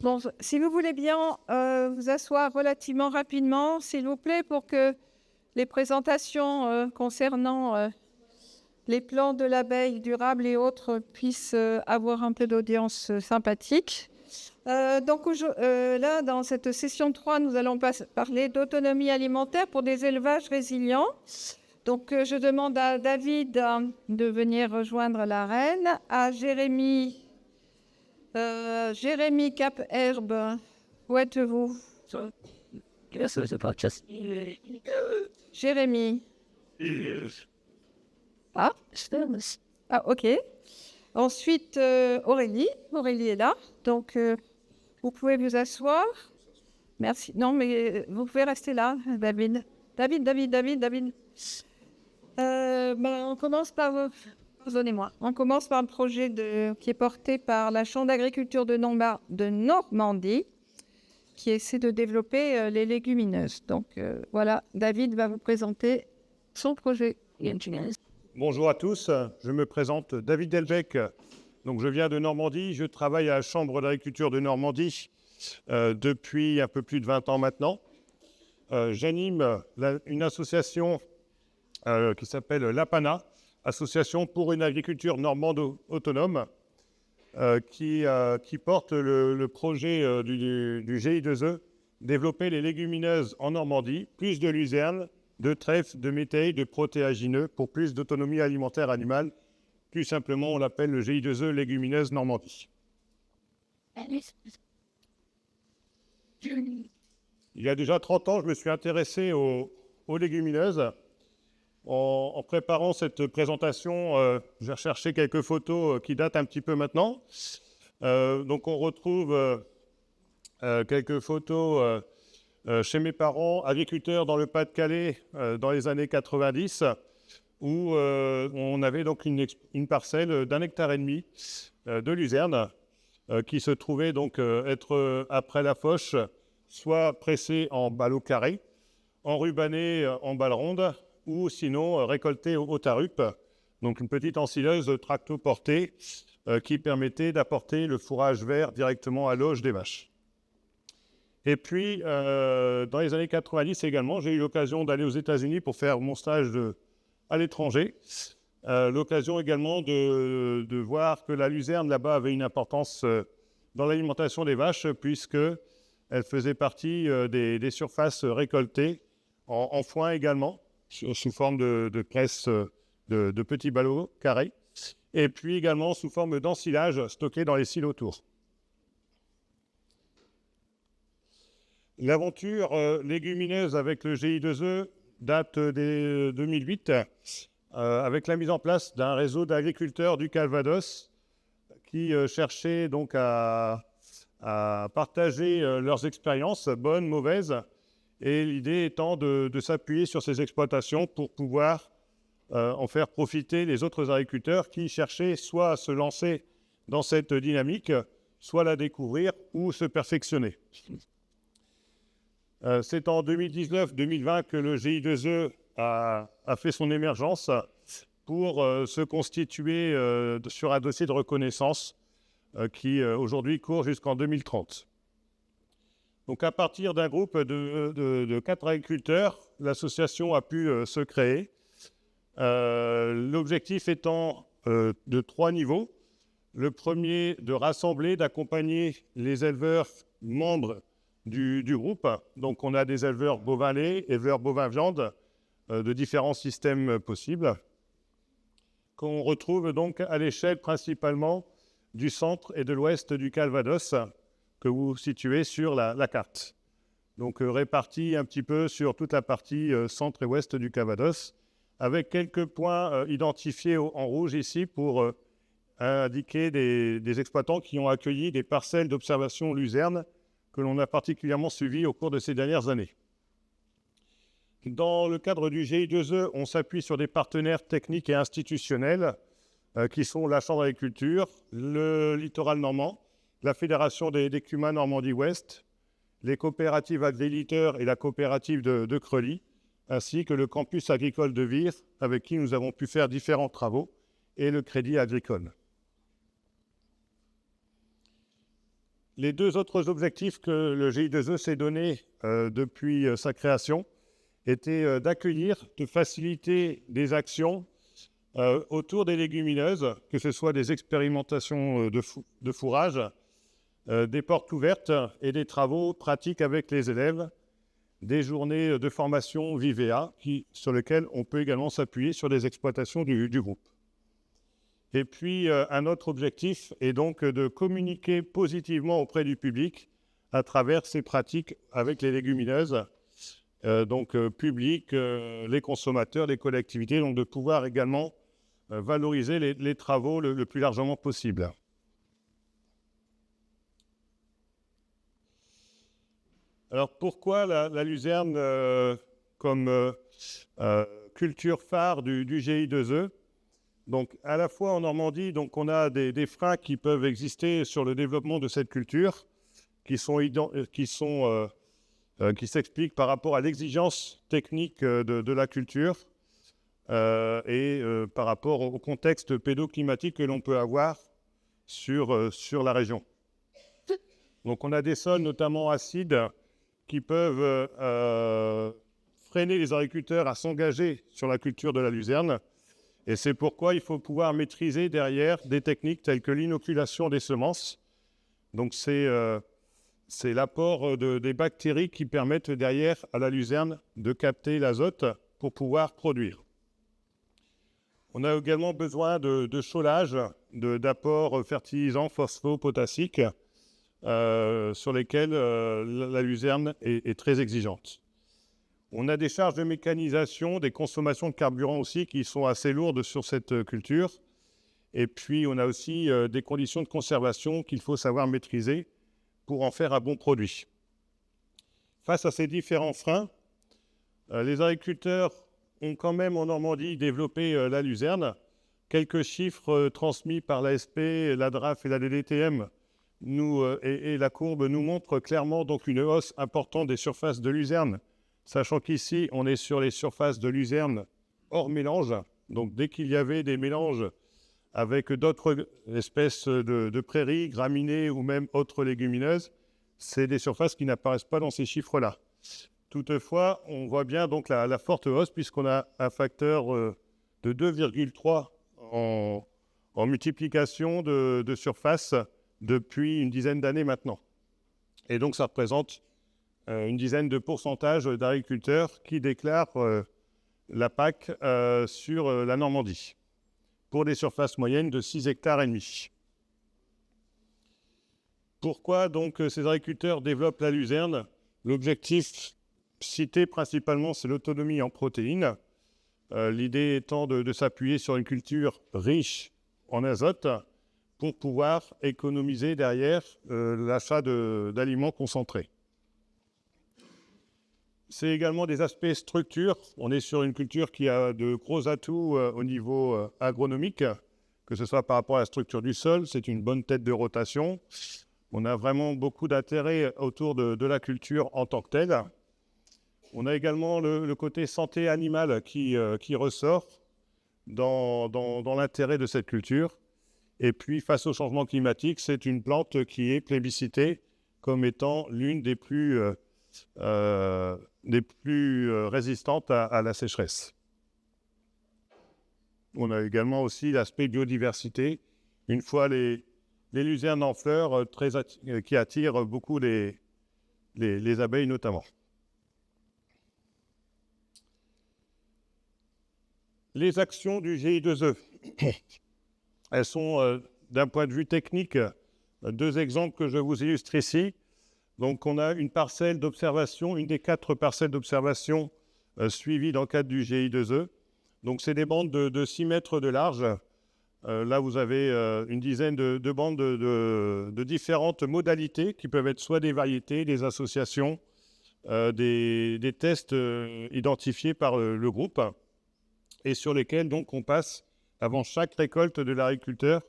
Bon, si vous voulez bien vous asseoir relativement rapidement, s'il vous plaît, pour que les présentations concernant les plans de l'abeille durable et autres puissent avoir un peu d'audience sympathique. Donc là, dans cette session 3, nous allons parler d'autonomie alimentaire pour des élevages résilients. Donc, je demande à David de venir rejoindre l'arène, à Jérémy Cap-Herbe. Où êtes-vous? Jérémy. Ah, ok. Ensuite, Aurélie. Aurélie est là. Donc, vous pouvez vous asseoir. Merci. Non, mais vous pouvez rester là, David. David. On commence par... Pardonnez-moi. On commence par le projet qui est porté par la Chambre d'agriculture de Normandie, qui essaie de développer les légumineuses. Donc, voilà, David va vous présenter son projet. Bonjour à tous, je me présente David Delbecq. Donc, je viens de Normandie, je travaille à la Chambre d'agriculture de Normandie depuis un peu plus de 20 ans maintenant. J'anime une association qui s'appelle l'APANA, Association pour une agriculture normande autonome, qui porte le projet du GI2E, développer les légumineuses en Normandie, plus de luzerne, de trèfle, de métailles, de protéagineux pour plus d'autonomie alimentaire animale. Plus simplement, on l'appelle le GI2E Légumineuses Normandie. Il y a déjà 30 ans, je me suis intéressé aux légumineuses. En préparant cette présentation, j'ai recherché quelques photos qui datent un petit peu maintenant. Donc on retrouve quelques photos chez mes parents, agriculteurs dans le Pas-de-Calais dans les années 90, où on avait donc une parcelle d'1,5 hectare de luzerne qui se trouvait donc être après la fauche, soit pressée en ballots carrés, enrubanée en balles rondes, ou sinon récoltée au tarup, donc une petite ensileuse tracto-portée qui permettait d'apporter le fourrage vert directement à l'auge des vaches. Et puis, dans les années 90 également, j'ai eu l'occasion d'aller aux États-Unis pour faire mon stage à l'étranger. L'occasion également de voir que la luzerne là-bas avait une importance dans l'alimentation des vaches, puisqu'elle faisait partie des surfaces récoltées en foin également, sous forme de presse de petits ballots carrés, et puis également sous forme d'ensilage stocké dans les silos autour. L'aventure légumineuse avec le GI2E date de 2008, avec la mise en place d'un réseau d'agriculteurs du Calvados qui cherchaient donc à partager leurs expériences, bonnes, mauvaises, et l'idée étant de s'appuyer sur ces exploitations pour pouvoir en faire profiter les autres agriculteurs qui cherchaient soit à se lancer dans cette dynamique, soit la découvrir ou se perfectionner. C'est en 2019-2020 que le GI2E a fait son émergence pour se constituer sur un dossier de reconnaissance qui aujourd'hui court jusqu'en 2030. Donc à partir d'un groupe de 4 agriculteurs, l'association a pu se créer. L'objectif étant de 3 niveaux. Le premier, de rassembler, d'accompagner les éleveurs membres du groupe. Donc on a des éleveurs bovins lait, éleveurs bovins viande, de différents systèmes possibles, qu'on retrouve donc à l'échelle principalement du centre et de l'ouest du Calvados, que vous situez sur la carte. Donc répartis un petit peu sur toute la partie centre et ouest du Calvados, avec quelques points identifiés en rouge ici pour indiquer des exploitants qui ont accueilli des parcelles d'observation luzerne que l'on a particulièrement suivies au cours de ces dernières années. Dans le cadre du GI2E, on s'appuie sur des partenaires techniques et institutionnels qui sont la Chambre d'agriculture, le littoral normand, la Fédération des CUMA Normandie-Ouest, les coopératives agri-liteurs et la coopérative de Creully, ainsi que le campus agricole de Vire, avec qui nous avons pu faire différents travaux, et le Crédit agricole. Les deux autres objectifs que le GI2E s'est donné depuis sa création étaient d'accueillir, de faciliter des actions autour des légumineuses, que ce soit des expérimentations de fourrage, des portes ouvertes et des travaux pratiques avec les élèves, des journées de formation VIVEA sur lesquelles on peut également s'appuyer sur les exploitations du groupe. Et puis, un autre objectif est donc de communiquer positivement auprès du public à travers ces pratiques avec les légumineuses, public, les consommateurs, les collectivités, donc de pouvoir également valoriser les travaux le plus largement possible. Alors, pourquoi la luzerne comme culture phare du GI2E ? Donc, à la fois en Normandie, donc on a des freins qui peuvent exister sur le développement de cette culture, qui s'expliquent par rapport à l'exigence technique de la culture et par rapport au contexte pédoclimatique que l'on peut avoir sur la région. Donc, on a des sols notamment acides qui peuvent freiner les agriculteurs à s'engager sur la culture de la luzerne. Et c'est pourquoi il faut pouvoir maîtriser derrière des techniques telles que l'inoculation des semences. Donc c'est l'apport des bactéries qui permettent derrière à la luzerne de capter l'azote pour pouvoir produire. On a également besoin de chaulage, d'apports fertilisants phospho-potassiques sur lesquels la luzerne est très exigeante. On a des charges de mécanisation, des consommations de carburant aussi qui sont assez lourdes sur cette culture. Et puis, on a aussi des conditions de conservation qu'il faut savoir maîtriser pour en faire un bon produit. Face à ces différents freins, les agriculteurs ont quand même en Normandie développé la luzerne. Quelques chiffres transmis par l'ASP, la DRAF et la DDTM et la courbe nous montrent clairement donc une hausse importante des surfaces de luzerne. Sachant qu'ici, on est sur les surfaces de luzerne hors mélange. Donc, dès qu'il y avait des mélanges avec d'autres espèces de prairies, graminées ou même autres légumineuses, c'est des surfaces qui n'apparaissent pas dans ces chiffres-là. Toutefois, on voit bien donc la forte hausse puisqu'on a un facteur de 2,3 en multiplication de surface depuis une dizaine d'années maintenant. Et donc, ça représente une dizaine de pourcentages d'agriculteurs qui déclarent la PAC sur la Normandie, pour des surfaces moyennes de 6,5 hectares. Pourquoi donc ces agriculteurs développent la luzerne ? L'objectif cité principalement, c'est l'autonomie en protéines. L'idée étant de s'appuyer sur une culture riche en azote pour pouvoir économiser derrière l'achat d'aliments concentrés. C'est également des aspects structure. On est sur une culture qui a de gros atouts au niveau agronomique, que ce soit par rapport à la structure du sol, c'est une bonne tête de rotation. On a vraiment beaucoup d'intérêt autour de la culture en tant que telle. On a également le côté santé animale qui ressort dans l'intérêt de cette culture. Et puis, face au changement climatique, c'est une plante qui est plébiscitée comme étant l'une des plus résistantes à la sécheresse. On a également aussi l'aspect biodiversité. Une fois les luzernes en fleurs qui attirent beaucoup les abeilles notamment. Les actions du GI2E, elles sont d'un point de vue technique, deux exemples que je vous illustre ici. Donc on a une parcelle d'observation, une des 4 parcelles d'observation suivies dans le cadre du GI2E. Donc c'est des bandes de 6 mètres de large. Là vous avez une dizaine de bandes de différentes modalités qui peuvent être soit des variétés, des associations, des tests identifiés par le groupe et sur lesquels donc on passe avant chaque récolte de l'agriculteur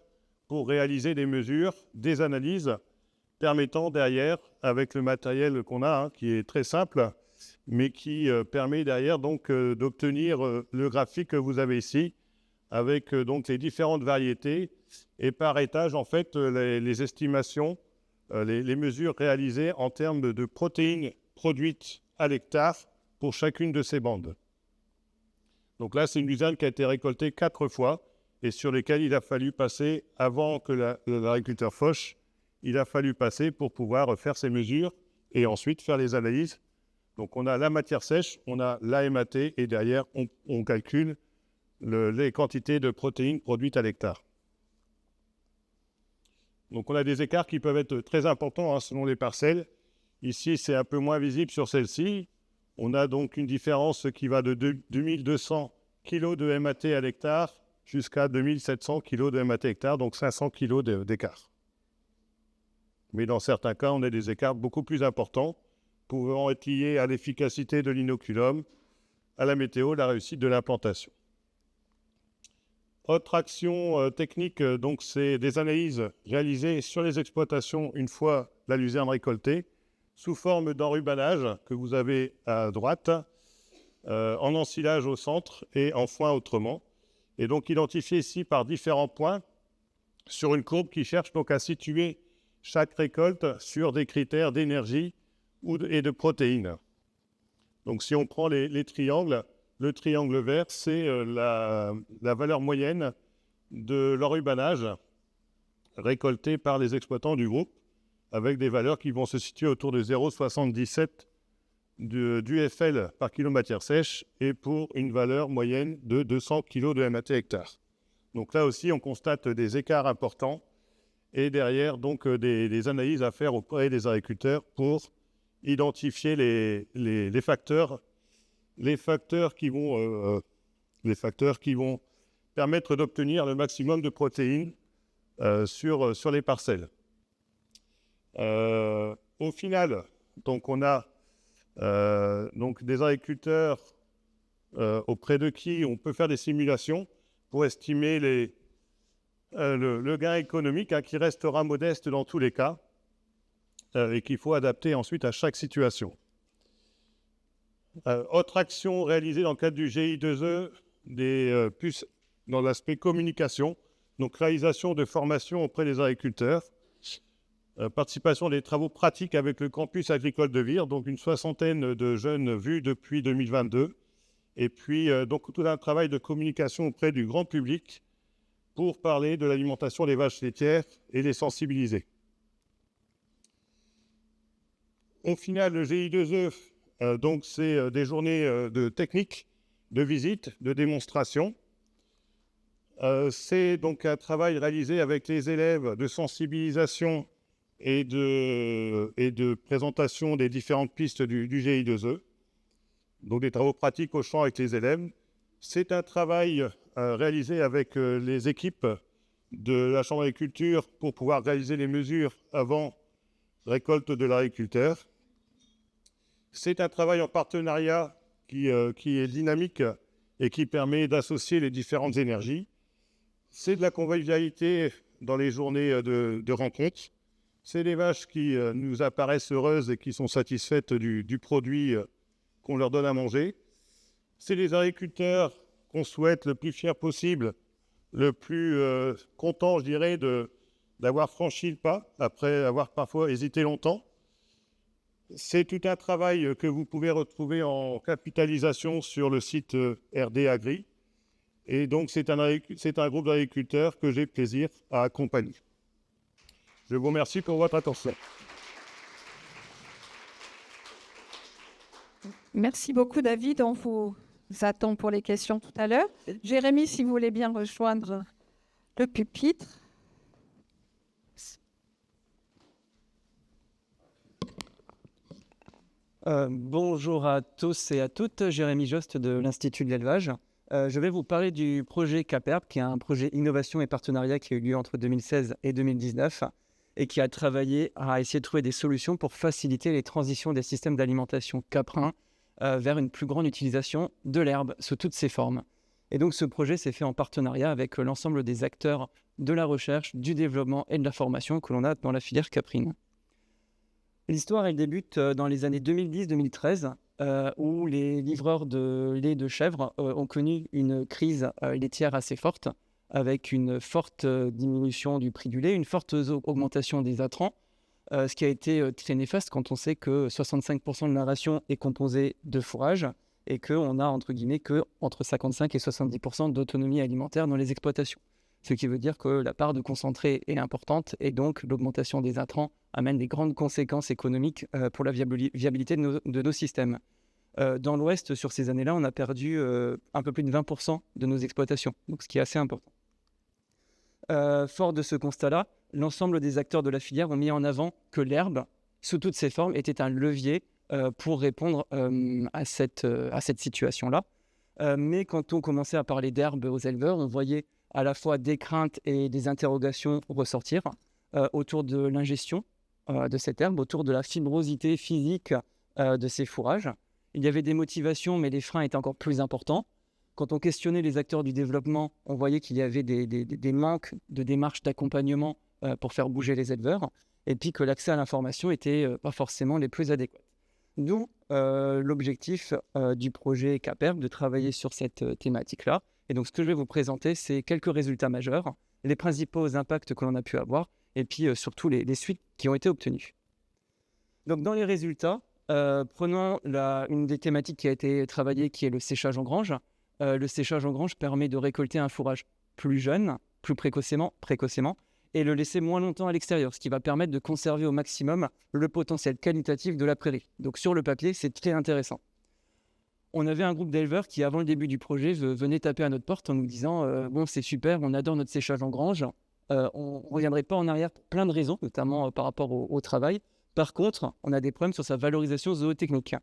pour réaliser des mesures, des analyses permettant derrière, avec le matériel qu'on a, qui est très simple, mais qui permet derrière donc d'obtenir le graphique que vous avez ici, avec donc les différentes variétés et par étage en fait les estimations les mesures réalisées en termes de protéines produites à l'hectare pour chacune de ces bandes. Donc là, c'est une luzerne qui a été récoltée 4 fois et sur lesquelles il a fallu passer, avant que l'agriculteur fauche, il a fallu passer pour pouvoir faire ces mesures et ensuite faire les analyses. Donc on a la matière sèche, on a la MAT et derrière, on calcule les quantités de protéines produites à l'hectare. Donc on a des écarts qui peuvent être très importants selon les parcelles. Ici, c'est un peu moins visible sur celle-ci. On a donc une différence qui va de 2200 kg de MAT à l'hectare jusqu'à 2700 kg de MAT à l'hectare, donc 500 kg d'écart. Mais dans certains cas, on a des écarts beaucoup plus importants, pouvant être liés à l'efficacité de l'inoculum, à la météo, la réussite de l'implantation. Autre action technique, donc c'est des analyses réalisées sur les exploitations une fois la luzerne récoltée, sous forme d'enrubanage que vous avez à droite, en ensilage au centre et en foin autrement. Et donc identifié ici par différents points sur une courbe qui cherche donc à situer chaque récolte sur des critères d'énergie et de protéines. Donc si on prend les triangles, le triangle vert, c'est la valeur moyenne de l'enrubanage récolté par les exploitants du groupe, avec des valeurs qui vont se situer autour de 0,77 d'UFL par kilo matière sèche et pour une valeur moyenne de 200 kg de MAT hectare. Donc là aussi, on constate des écarts importants et derrière, donc, des analyses à faire auprès des agriculteurs pour identifier les facteurs qui vont permettre d'obtenir le maximum de protéines sur les parcelles. Au final, donc on a donc des agriculteurs auprès de qui on peut faire des simulations pour estimer le gain économique qui restera modeste dans tous les cas et qu'il faut adapter ensuite à chaque situation. Autre action réalisée dans le cadre du GI2E, des puces dans l'aspect communication, donc réalisation de formations auprès des agriculteurs, participation des travaux pratiques avec le campus agricole de Vire, donc une 60aine de jeunes vus depuis 2022, et puis donc tout un travail de communication auprès du grand public pour parler de l'alimentation des vaches laitières et les sensibiliser. Au final, le GI2E, donc c'est des journées de technique, de visite, de démonstration. C'est donc un travail réalisé avec les élèves de sensibilisation et de présentation des différentes pistes du GI2E. Donc des travaux pratiques au champ avec les élèves. C'est un travail réalisé avec les équipes de la Chambre d'agriculture pour pouvoir réaliser les mesures avant récolte de l'agriculteur. C'est un travail en partenariat qui est dynamique et qui permet d'associer les différentes énergies. C'est de la convivialité dans les journées de rencontres. C'est des vaches qui nous apparaissent heureuses et qui sont satisfaites du produit qu'on leur donne à manger. C'est des agriculteurs qu'on souhaite le plus fiers possible, le plus contents, je dirais, d'avoir franchi le pas après avoir parfois hésité longtemps. C'est tout un travail que vous pouvez retrouver en capitalisation sur le site RD Agri. Et donc, c'est un groupe d'agriculteurs que j'ai plaisir à accompagner. Je vous remercie pour votre attention. Merci beaucoup, David. On vous attend pour les questions tout à l'heure. Jérémy, si vous voulez bien rejoindre le pupitre. Bonjour à tous et à toutes, Jérémy Jost de l'Institut de l'élevage. Je vais vous parler du projet CAPERP, qui est un projet innovation et partenariat qui a eu lieu entre 2016 et 2019 et qui a travaillé à essayer de trouver des solutions pour faciliter les transitions des systèmes d'alimentation caprins vers une plus grande utilisation de l'herbe sous toutes ses formes. Et donc ce projet s'est fait en partenariat avec l'ensemble des acteurs de la recherche, du développement et de la formation que l'on a dans la filière caprine. L'histoire, elle débute dans les années 2010-2013, où les livreurs de lait de chèvre ont connu une crise laitière assez forte, avec une forte diminution du prix du lait, une forte augmentation des intrants, ce qui a été très néfaste quand on sait que 65% de la ration est composée de fourrage et qu'on a entre guillemets que entre 55 et 70% d'autonomie alimentaire dans les exploitations. Ce qui veut dire que la part de concentré est importante et donc l'augmentation des intrants amène des grandes conséquences économiques pour la viabilité de nos systèmes. Dans l'Ouest, sur ces années-là, on a perdu un peu plus de 20% de nos exploitations, donc ce qui est assez important. Fort de ce constat-là, l'ensemble des acteurs de la filière ont mis en avant que l'herbe, sous toutes ses formes, était un levier pour répondre à cette situation-là. Mais quand on commençait à parler d'herbe aux éleveurs, on voyait à la fois des craintes et des interrogations ressortir autour de l'ingestion de cette herbe, autour de la fibrosité physique de ces fourrages. Il y avait des motivations, mais les freins étaient encore plus importants. Quand on questionnait les acteurs du développement, on voyait qu'il y avait des manques de démarches d'accompagnement pour faire bouger les éleveurs, et puis que l'accès à l'information n'était pas forcément les plus adéquats. D'où l'objectif du projet CAPERB de travailler sur cette thématique-là. Et donc, ce que je vais vous présenter, c'est quelques résultats majeurs, les principaux impacts que l'on a pu avoir, et puis surtout les suites qui ont été obtenues. Donc, dans les résultats, prenons une des thématiques qui a été travaillée, qui est le séchage en grange. Le séchage en grange permet de récolter un fourrage plus jeune, plus précocement, et le laisser moins longtemps à l'extérieur, ce qui va permettre de conserver au maximum le potentiel qualitatif de la prairie. Donc sur le papier, c'est très intéressant. On avait un groupe d'éleveurs qui, avant le début du projet, venait taper à notre porte en nous disant « Bon, c'est super, on adore notre séchage en grange, on ne reviendrait pas en arrière pour plein de raisons, notamment par rapport au travail. Par contre, on a des problèmes sur sa valorisation zootechnique.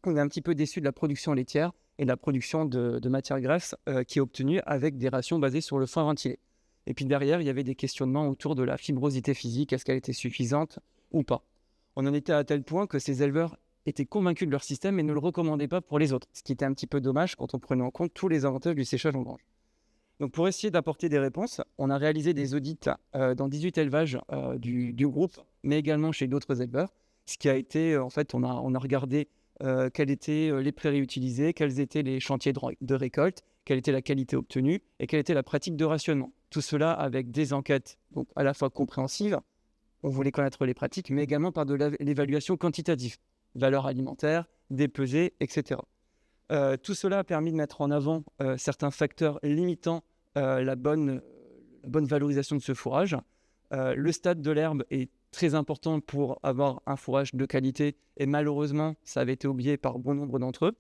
On est un petit peu déçu de la production laitière et de la production de matière grasse qui est obtenue avec des rations basées sur le foin ventilé. Et puis derrière, il y avait des questionnements autour de la fibrosité physique, est-ce qu'elle était suffisante ou pas. On en était à tel point que ces éleveurs étaient convaincus de leur système et ne le recommandaient pas pour les autres, ce qui était un petit peu dommage quand on prenait en compte tous les avantages du séchage en grange. Donc pour essayer d'apporter des réponses, on a réalisé des audits dans 18 élevages du groupe, mais également chez d'autres éleveurs. Ce qui a été, en fait, on a regardé quelles étaient les prairies utilisées, quels étaient les chantiers de récolte, quelle était la qualité obtenue et quelle était la pratique de rationnement. Tout cela avec des enquêtes donc à la fois compréhensives, on voulait connaître les pratiques, mais également par de l'évaluation quantitative, valeur alimentaire, dépesée, etc. Tout cela a permis de mettre en avant certains facteurs limitant la bonne valorisation de ce fourrage. Le stade de l'herbe est très important pour avoir un fourrage de qualité et malheureusement, ça avait été oublié par bon nombre d'entre eux.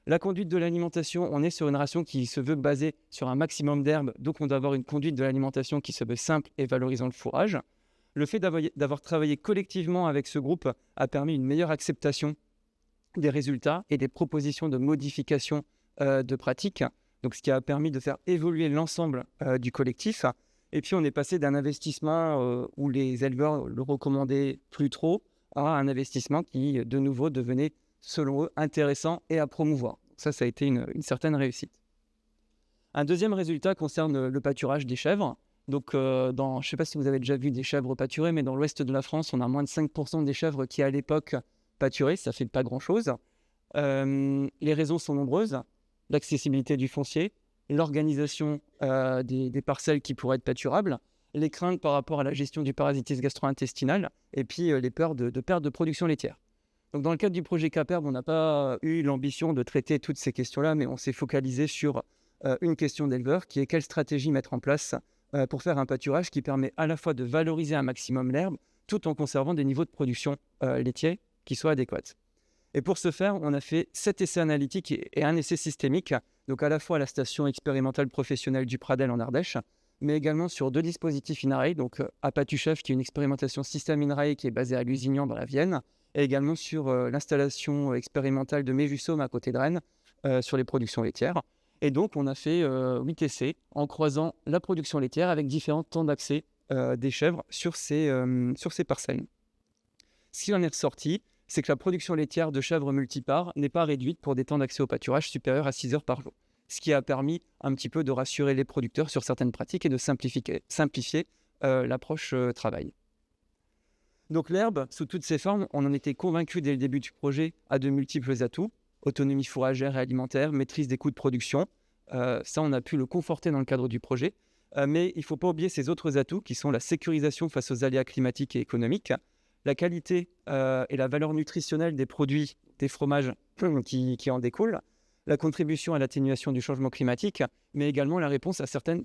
La conduite de l'alimentation, on est sur une ration qui se veut basée sur un maximum d'herbe, donc on doit avoir une conduite de l'alimentation qui se veut simple et valorisant le fourrage. Le fait d'avoir travaillé collectivement avec ce groupe a permis une meilleure acceptation des résultats et des propositions de modification de pratiques, donc ce qui a permis de faire évoluer l'ensemble du collectif. Et puis on est passé d'un investissement où les éleveurs le recommandaient plus trop à un investissement qui de nouveau devenait selon eux intéressant et à promouvoir. Ça a été une certaine réussite. Un deuxième résultat concerne le pâturage des chèvres. Donc, je ne sais pas si vous avez déjà vu des chèvres pâturer, mais dans l'ouest de la France, on a moins de 5% des chèvres qui, à l'époque, pâturaient. Ça ne fait pas grand-chose. Les raisons sont nombreuses. L'accessibilité du foncier, l'organisation des parcelles qui pourraient être pâturables, les craintes par rapport à la gestion du parasitisme gastro-intestinal et puis les peurs de perte de production laitière. Donc, dans le cadre du projet CAPERB, on n'a pas eu l'ambition de traiter toutes ces questions-là, mais on s'est focalisé sur une question d'éleveur qui est quelle stratégie mettre en place pour faire un pâturage qui permet à la fois de valoriser un maximum l'herbe tout en conservant des niveaux de production laitiers qui soient adéquats. Et pour ce faire, on a fait 7 essais analytiques et un essai systémique, donc à la fois à la station expérimentale professionnelle du Pradel en Ardèche, mais également sur 2 dispositifs INRAE, donc à Patuchef qui est une expérimentation système INRAE qui est basée à Lusignan dans la Vienne, et également sur l'installation expérimentale de Méjusaume à côté de Rennes sur les productions laitières. Et donc, on a fait 8 essais en croisant la production laitière avec différents temps d'accès des chèvres sur ces parcelles. Ce qui en est ressorti, c'est que la production laitière de chèvres multipares n'est pas réduite pour des temps d'accès au pâturage supérieurs à 6 heures par jour. Ce qui a permis un petit peu de rassurer les producteurs sur certaines pratiques et de simplifier l'approche travail. Donc l'herbe, sous toutes ses formes, on en était convaincu dès le début du projet, a de multiples atouts. Autonomie fourragère et alimentaire, maîtrise des coûts de production. Ça, on a pu le conforter dans le cadre du projet. Mais il ne faut pas oublier ces autres atouts qui sont la sécurisation face aux aléas climatiques et économiques, la qualité et la valeur nutritionnelle des produits, des fromages qui en découlent, la contribution à l'atténuation du changement climatique, mais également la réponse à certaines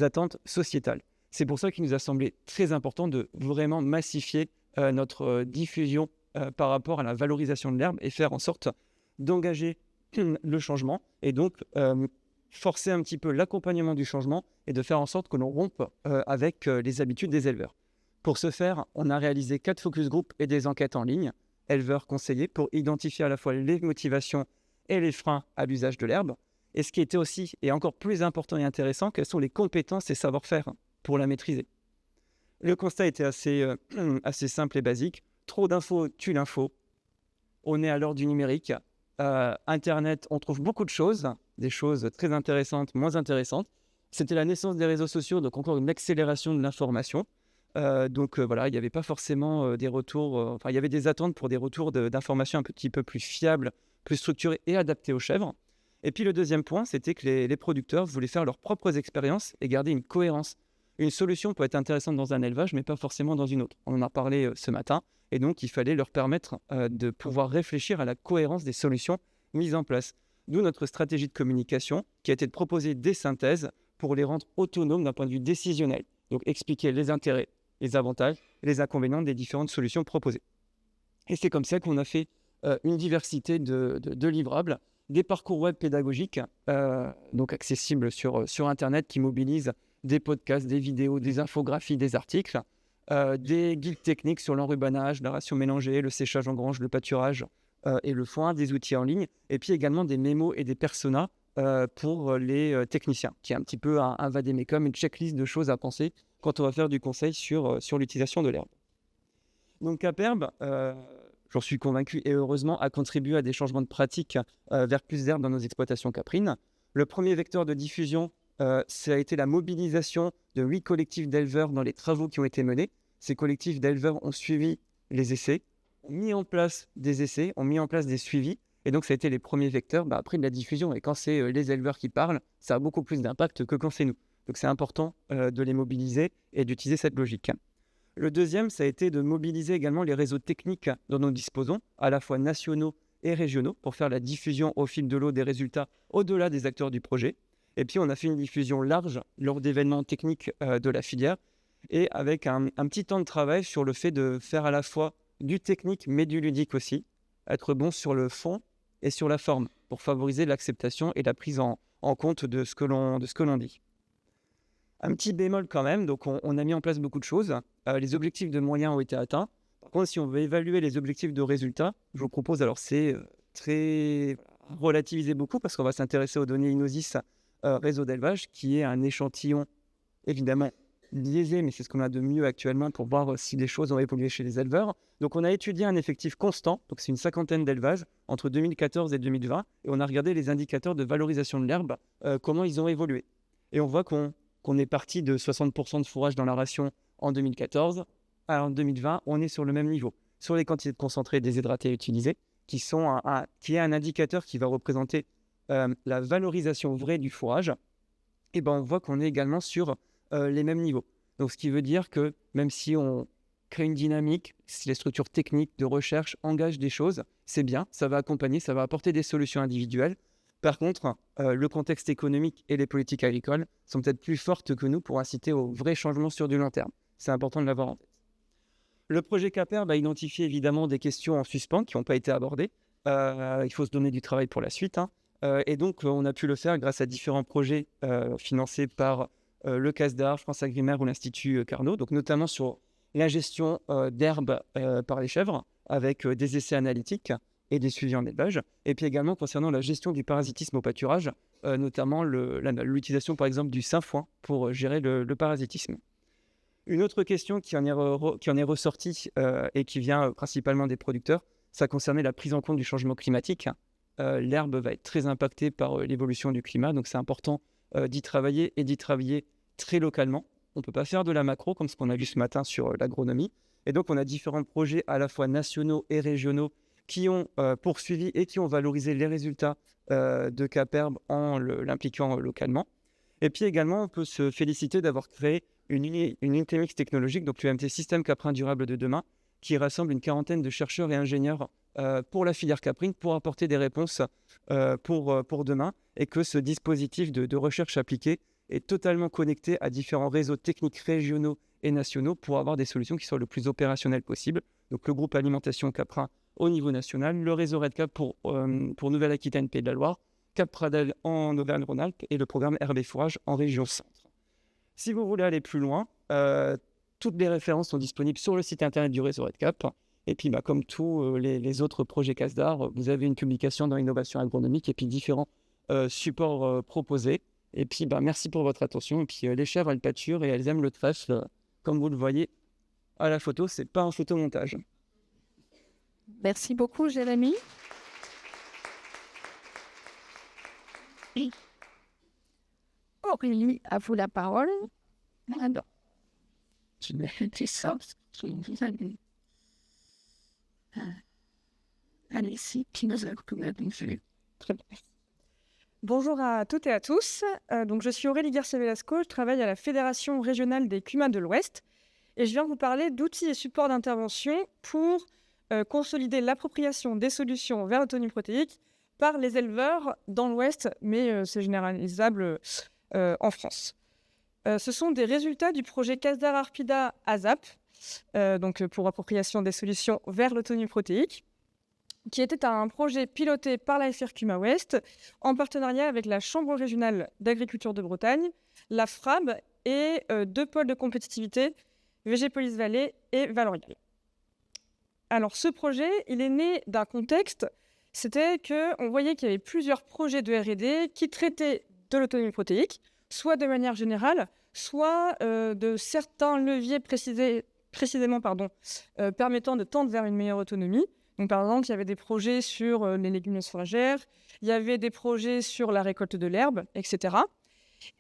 attentes sociétales. C'est pour ça qu'il nous a semblé très important de vraiment massifier notre diffusion par rapport à la valorisation de l'herbe et faire en sorte d'engager le changement et donc forcer un petit peu l'accompagnement du changement et de faire en sorte que l'on rompe avec les habitudes des éleveurs. Pour ce faire, on a réalisé 4 focus group et des enquêtes en ligne, éleveurs conseillés, pour identifier à la fois les motivations et les freins à l'usage de l'herbe. Et ce qui était aussi, et encore plus important et intéressant, quelles sont les compétences et savoir-faire pour la maîtriser. Le constat était assez simple et basique. Trop d'infos tue l'info. On est à l'heure du numérique. Internet, on trouve beaucoup de choses, des choses très intéressantes, moins intéressantes. C'était la naissance des réseaux sociaux, donc encore une accélération de l'information. Voilà, il n'y avait pas forcément des retours, il y avait des attentes pour des retours d'informations un petit peu plus fiables, plus structurés et adaptés aux chèvres. Et puis le deuxième point, c'était que les producteurs voulaient faire leurs propres expériences et garder une cohérence. Une solution peut être intéressante dans un élevage, mais pas forcément dans une autre. On en a parlé ce matin, et donc il fallait leur permettre de pouvoir réfléchir à la cohérence des solutions mises en place. D'où notre stratégie de communication, qui a été de proposer des synthèses pour les rendre autonomes d'un point de vue décisionnel. Donc expliquer les intérêts, les avantages et les inconvénients des différentes solutions proposées. Et c'est comme ça qu'on a fait une diversité de livrables, des parcours web pédagogiques, donc accessibles sur Internet, qui mobilisent des podcasts, des vidéos, des infographies, des articles, des guides techniques sur l'enrubanage, la ration mélangée, le séchage en grange, le pâturage et le foin, des outils en ligne, et puis également des mémos et des personas pour les techniciens, qui est un petit peu un vadémécum, une checklist de choses à penser quand on va faire du conseil sur l'utilisation de l'herbe. Donc Caperb, j'en suis convaincu et heureusement, a contribué à des changements de pratique vers plus d'herbe dans nos exploitations caprines. Le premier vecteur de diffusion, ça a été la mobilisation de 8 collectifs d'éleveurs dans les travaux qui ont été menés. Ces collectifs d'éleveurs ont suivi les essais, ont mis en place des essais, ont mis en place des suivis. Et donc, ça a été les premiers vecteurs après de la diffusion. Et quand c'est les éleveurs qui parlent, ça a beaucoup plus d'impact que quand c'est nous. Donc, c'est important de les mobiliser et d'utiliser cette logique. Le deuxième, ça a été de mobiliser également les réseaux techniques dont nous disposons, à la fois nationaux et régionaux, pour faire la diffusion au fil de l'eau des résultats au-delà des acteurs du projet. Et puis, on a fait une diffusion large lors d'événements techniques de la filière et avec un petit temps de travail sur le fait de faire à la fois du technique mais du ludique aussi, être bon sur le fond et sur la forme pour favoriser l'acceptation et la prise en compte de ce que l'on dit. Un petit bémol quand même, donc on a mis en place beaucoup de choses. Les objectifs de moyens ont été atteints. Par contre, si on veut évaluer les objectifs de résultats, je vous propose, alors c'est très relativisé beaucoup parce qu'on va s'intéresser aux données Inosis réseau d'élevage, qui est un échantillon évidemment biaisé, mais c'est ce qu'on a de mieux actuellement pour voir si les choses ont évolué chez les éleveurs. Donc on a étudié un effectif constant, donc c'est une 50aine d'élevages entre 2014 et 2020, et on a regardé les indicateurs de valorisation de l'herbe, comment ils ont évolué. Et on voit qu'on est parti de 60% de fourrage dans la ration en 2014, en 2020, on est sur le même niveau. Sur les quantités de concentré déshydratés utilisées, qui est un indicateur qui va représenter la valorisation vraie du fourrage, et on voit qu'on est également sur les mêmes niveaux. Donc ce qui veut dire que même si on crée une dynamique, si les structures techniques de recherche engagent des choses, c'est bien, ça va accompagner, ça va apporter des solutions individuelles. Par contre, le contexte économique et les politiques agricoles sont peut-être plus fortes que nous pour inciter au vrai changement sur du long terme. C'est important de l'avoir en tête. Le projet Caperb a identifié évidemment des questions en suspens qui n'ont pas été abordées. Il faut se donner du travail pour la suite. Et donc, on a pu le faire grâce à différents projets financés par le CASDAR, France Agrimaire ou l'Institut Carnot, donc notamment sur la gestion d'herbes par les chèvres, avec des essais analytiques et des suivis en élevage, et puis également concernant la gestion du parasitisme au pâturage, notamment l'utilisation par exemple du sainfoin pour gérer le parasitisme. Une autre question qui en est ressortie et qui vient principalement des producteurs, ça concernait la prise en compte du changement climatique. L'herbe va être très impactée par l'évolution du climat, donc c'est important d'y travailler très localement. On ne peut pas faire de la macro comme ce qu'on a vu ce matin sur l'agronomie. Et donc on a différents projets à la fois nationaux et régionaux qui ont poursuivi et qui ont valorisé les résultats de Caperb en l'impliquant localement. Et puis également, on peut se féliciter d'avoir créé une unité mixte technologique, donc l'UMT Système Caprin Durable de demain, qui rassemble une quarantaine de chercheurs et ingénieurs pour la filière caprine, pour apporter des réponses pour demain, et que ce dispositif de recherche appliquée est totalement connecté à différents réseaux techniques régionaux et nationaux pour avoir des solutions qui soient le plus opérationnelles possible. Donc le groupe Alimentation Caprin au niveau national, le réseau REDCap pour Nouvelle-Aquitaine, Pays de la Loire, Cap Pradel en Auvergne-Rhône-Alpes et le programme Herbe et Fourrage en région centre. Si vous voulez aller plus loin, toutes les références sont disponibles sur le site internet du réseau REDCap. Et puis, comme tous les autres projets CASDAR, vous avez une publication dans Innovation Agronomique et puis différents supports proposés. Et puis, merci pour votre attention. Et puis, les chèvres, elles pâturent et elles aiment le trèfle. Comme vous le voyez à la photo, c'est pas un photomontage. Merci beaucoup, Jérémy. Aurélie, à vous la parole. Alors, tu me fais ça. Allez-y, qui nous a fait. Très bien. Bonjour à toutes et à tous. Donc, je suis Aurélie Garcia-Velasco, je travaille à la Fédération régionale des climats de l'Ouest et je viens vous parler d'outils et supports d'intervention pour consolider l'appropriation des solutions vers l'autonomie protéique par les éleveurs dans l'Ouest, mais c'est généralisable en France. Ce sont des résultats du projet CASDAR Arpida ASAP, donc pour appropriation des solutions vers l'autonomie protéique, qui était un projet piloté par la FRCUMA Ouest en partenariat avec la Chambre régionale d'agriculture de Bretagne, la FRAB et 2 pôles de compétitivité, Végépolis Vallée et Valorial. Alors ce projet, il est né d'un contexte, c'était qu'on voyait qu'il y avait plusieurs projets de R&D qui traitaient de l'autonomie protéique, soit de manière générale, soit de certains leviers précisément permettant de tendre vers une meilleure autonomie. Donc, par exemple, il y avait des projets sur les légumineuses fourragères, il y avait des projets sur la récolte de l'herbe, etc.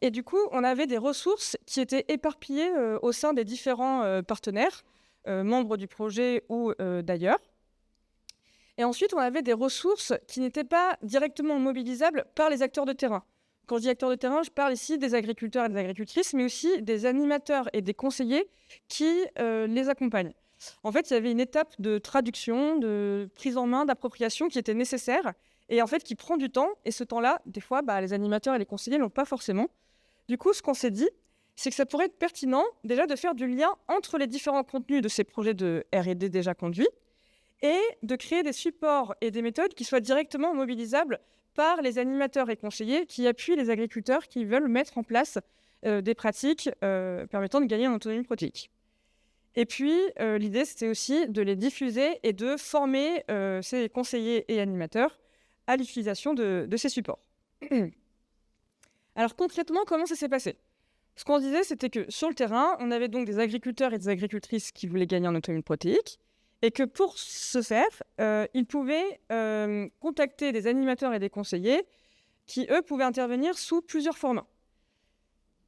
Et du coup, on avait des ressources qui étaient éparpillées au sein des différents partenaires, membres du projet ou d'ailleurs. Et ensuite, on avait des ressources qui n'étaient pas directement mobilisables par les acteurs de terrain. Quand je dis acteurs de terrain, je parle ici des agriculteurs et des agricultrices, mais aussi des animateurs et des conseillers qui les accompagnent. En fait, il y avait une étape de traduction, de prise en main, d'appropriation qui était nécessaire et en fait qui prend du temps. Et ce temps-là, des fois, les animateurs et les conseillers ne l'ont pas forcément. Du coup, ce qu'on s'est dit, c'est que ça pourrait être pertinent déjà de faire du lien entre les différents contenus de ces projets de R&D déjà conduits et de créer des supports et des méthodes qui soient directement mobilisables par les animateurs et conseillers qui appuient les agriculteurs qui veulent mettre en place des pratiques permettant de gagner en autonomie protéique. Et puis, l'idée, c'était aussi de les diffuser et de former ces conseillers et animateurs à l'utilisation de ces supports. Alors, concrètement, comment ça s'est passé ? Ce qu'on disait, c'était que sur le terrain, on avait donc des agriculteurs et des agricultrices qui voulaient gagner en autonomie protéique et que pour ce faire, ils pouvaient contacter des animateurs et des conseillers qui, eux, pouvaient intervenir sous plusieurs formats.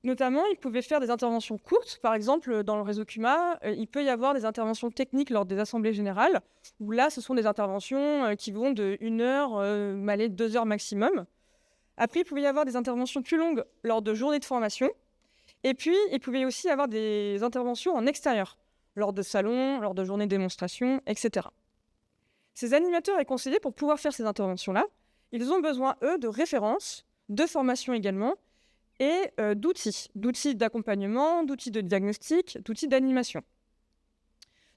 Notamment, ils pouvaient faire des interventions courtes. Par exemple, dans le réseau CUMA, il peut y avoir des interventions techniques lors des assemblées générales, où là, ce sont des interventions qui vont de 1 heure, 2 heures maximum. Après, il pouvait y avoir des interventions plus longues lors de journées de formation. Et puis, il pouvait aussi y avoir des interventions en extérieur, lors de salons, lors de journées de démonstration, etc. Ces animateurs et conseillers, pour pouvoir faire ces interventions-là, ils ont besoin, eux, de références, de formation également, et d'outils d'accompagnement, d'outils de diagnostic, d'outils d'animation.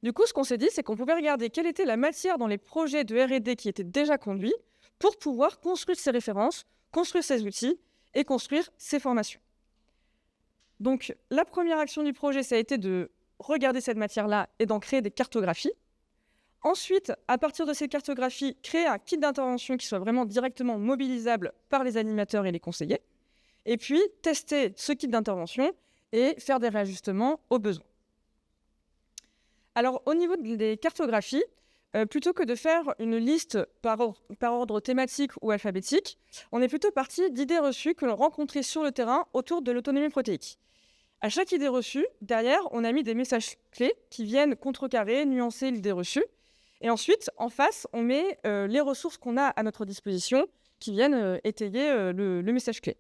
Du coup, ce qu'on s'est dit, c'est qu'on pouvait regarder quelle était la matière dans les projets de R&D qui étaient déjà conduits pour pouvoir construire ces références, construire ces outils et construire ces formations. Donc, la première action du projet, ça a été de regarder cette matière-là et d'en créer des cartographies. Ensuite, à partir de ces cartographies, créer un kit d'intervention qui soit vraiment directement mobilisable par les animateurs et les conseillers. Et puis, tester ce kit d'intervention et faire des réajustements aux besoins. Alors, au niveau des cartographies, plutôt que de faire une liste par ordre thématique ou alphabétique, on est plutôt parti d'idées reçues que l'on rencontrait sur le terrain autour de l'autonomie protéique. À chaque idée reçue, derrière, on a mis des messages clés qui viennent contrecarrer, nuancer l'idée reçue. Et ensuite, en face, on met les ressources qu'on a à notre disposition qui viennent étayer le message clé.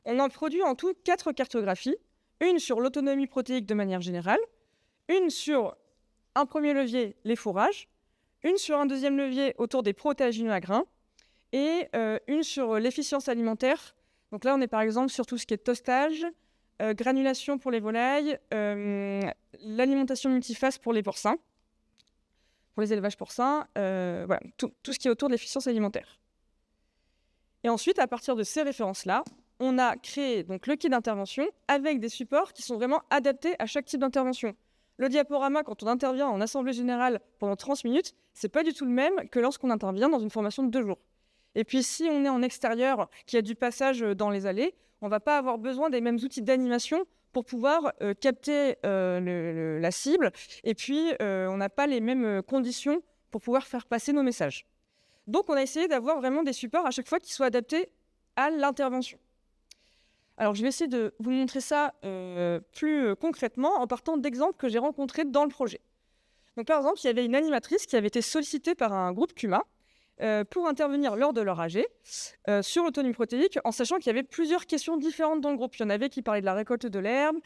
On en produit en tout 4 cartographies, une sur l'autonomie protéique de manière générale, une sur un premier levier, les fourrages, une sur un deuxième levier autour des protéagineux à grains, et une sur l'efficience alimentaire. Donc là, on est par exemple sur tout ce qui est tostage, granulation pour les volailles, l'alimentation multiphase pour les porcins, pour les élevages porcins, voilà, tout ce qui est autour de l'efficience alimentaire. Et ensuite, à partir de ces références-là, on a créé donc, le kit d'intervention avec des supports qui sont vraiment adaptés à chaque type d'intervention. Le diaporama, quand on intervient en assemblée générale pendant 30 minutes, c'est pas du tout le même que lorsqu'on intervient dans une formation de 2 jours. Et puis, si on est en extérieur, qu'il y a du passage dans les allées, on ne va pas avoir besoin des mêmes outils d'animation pour pouvoir capter la cible. Et puis, on n'a pas les mêmes conditions pour pouvoir faire passer nos messages. Donc, on a essayé d'avoir vraiment des supports à chaque fois qui soient adaptés à l'intervention. Alors, je vais essayer de vous montrer ça plus concrètement en partant d'exemples que j'ai rencontrés dans le projet. Donc, par exemple, il y avait une animatrice qui avait été sollicitée par un groupe CUMA pour intervenir lors de leur AG sur l'autonomie protéique, en sachant qu'il y avait plusieurs questions différentes dans le groupe. Il y en avait qui parlaient de la récolte de l'herbe,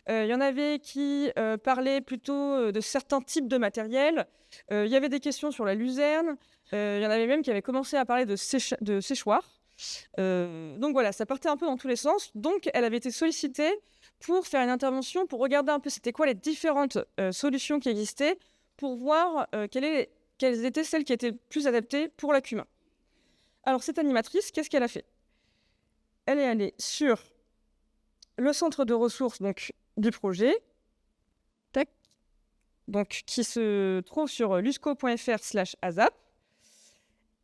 il y en avait qui parlaient plutôt de certains types de matériel, il y avait des questions sur la luzerne, il y en avait même qui avaient commencé à parler de séchoir. Donc voilà, ça partait un peu dans tous les sens. Donc elle avait été sollicitée pour faire une intervention, pour regarder un peu c'était quoi les différentes solutions qui existaient, pour voir quelles étaient celles qui étaient plus adaptées pour la CUMA. Alors cette animatrice, qu'est-ce qu'elle a fait? Elle est allée sur le centre de ressources donc, du projet, donc, qui se trouve sur lusco.fr/ASAP.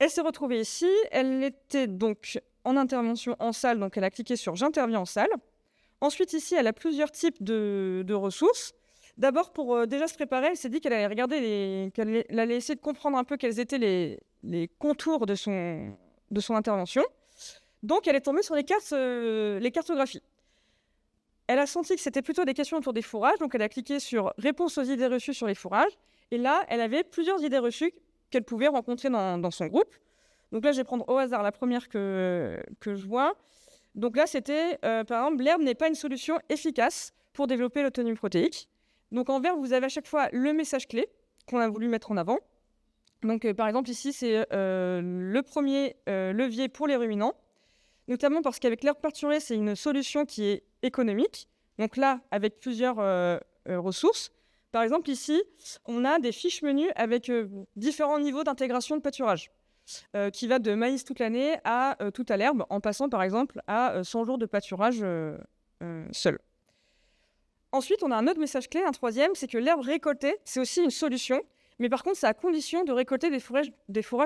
Elle s'est retrouvée ici, elle était donc en intervention en salle, donc elle a cliqué sur « J'interviens en salle ». Ensuite, ici, elle a plusieurs types de ressources. D'abord, pour déjà se préparer, elle s'est dit qu'elle allait regarder, qu'elle allait essayer de comprendre un peu quels étaient les contours de son intervention. Donc, elle est tombée sur les cartographies. Elle a senti que c'était plutôt des questions autour des fourrages, donc elle a cliqué sur « Réponse aux idées reçues sur les fourrages ». Et là, elle avait plusieurs idées reçues qu'elle pouvait rencontrer dans son groupe. Donc là, je vais prendre au hasard la première que je vois. Donc là, c'était, par exemple, l'herbe n'est pas une solution efficace pour développer l'autonomie protéique. Donc en vert, vous avez à chaque fois le message clé qu'on a voulu mettre en avant. Donc par exemple, ici, c'est le premier levier pour les ruminants, notamment parce qu'avec l'herbe pâturée, c'est une solution qui est économique. Donc là, avec plusieurs ressources. Par exemple, ici, on a des fiches menus avec différents niveaux d'intégration de pâturage, qui va de maïs toute l'année à tout à l'herbe, en passant par exemple à 100 jours de pâturage seul. Ensuite, on a un autre message clé, un troisième, c'est que l'herbe récoltée, c'est aussi une solution, mais par contre, c'est à condition de récolter des fourrages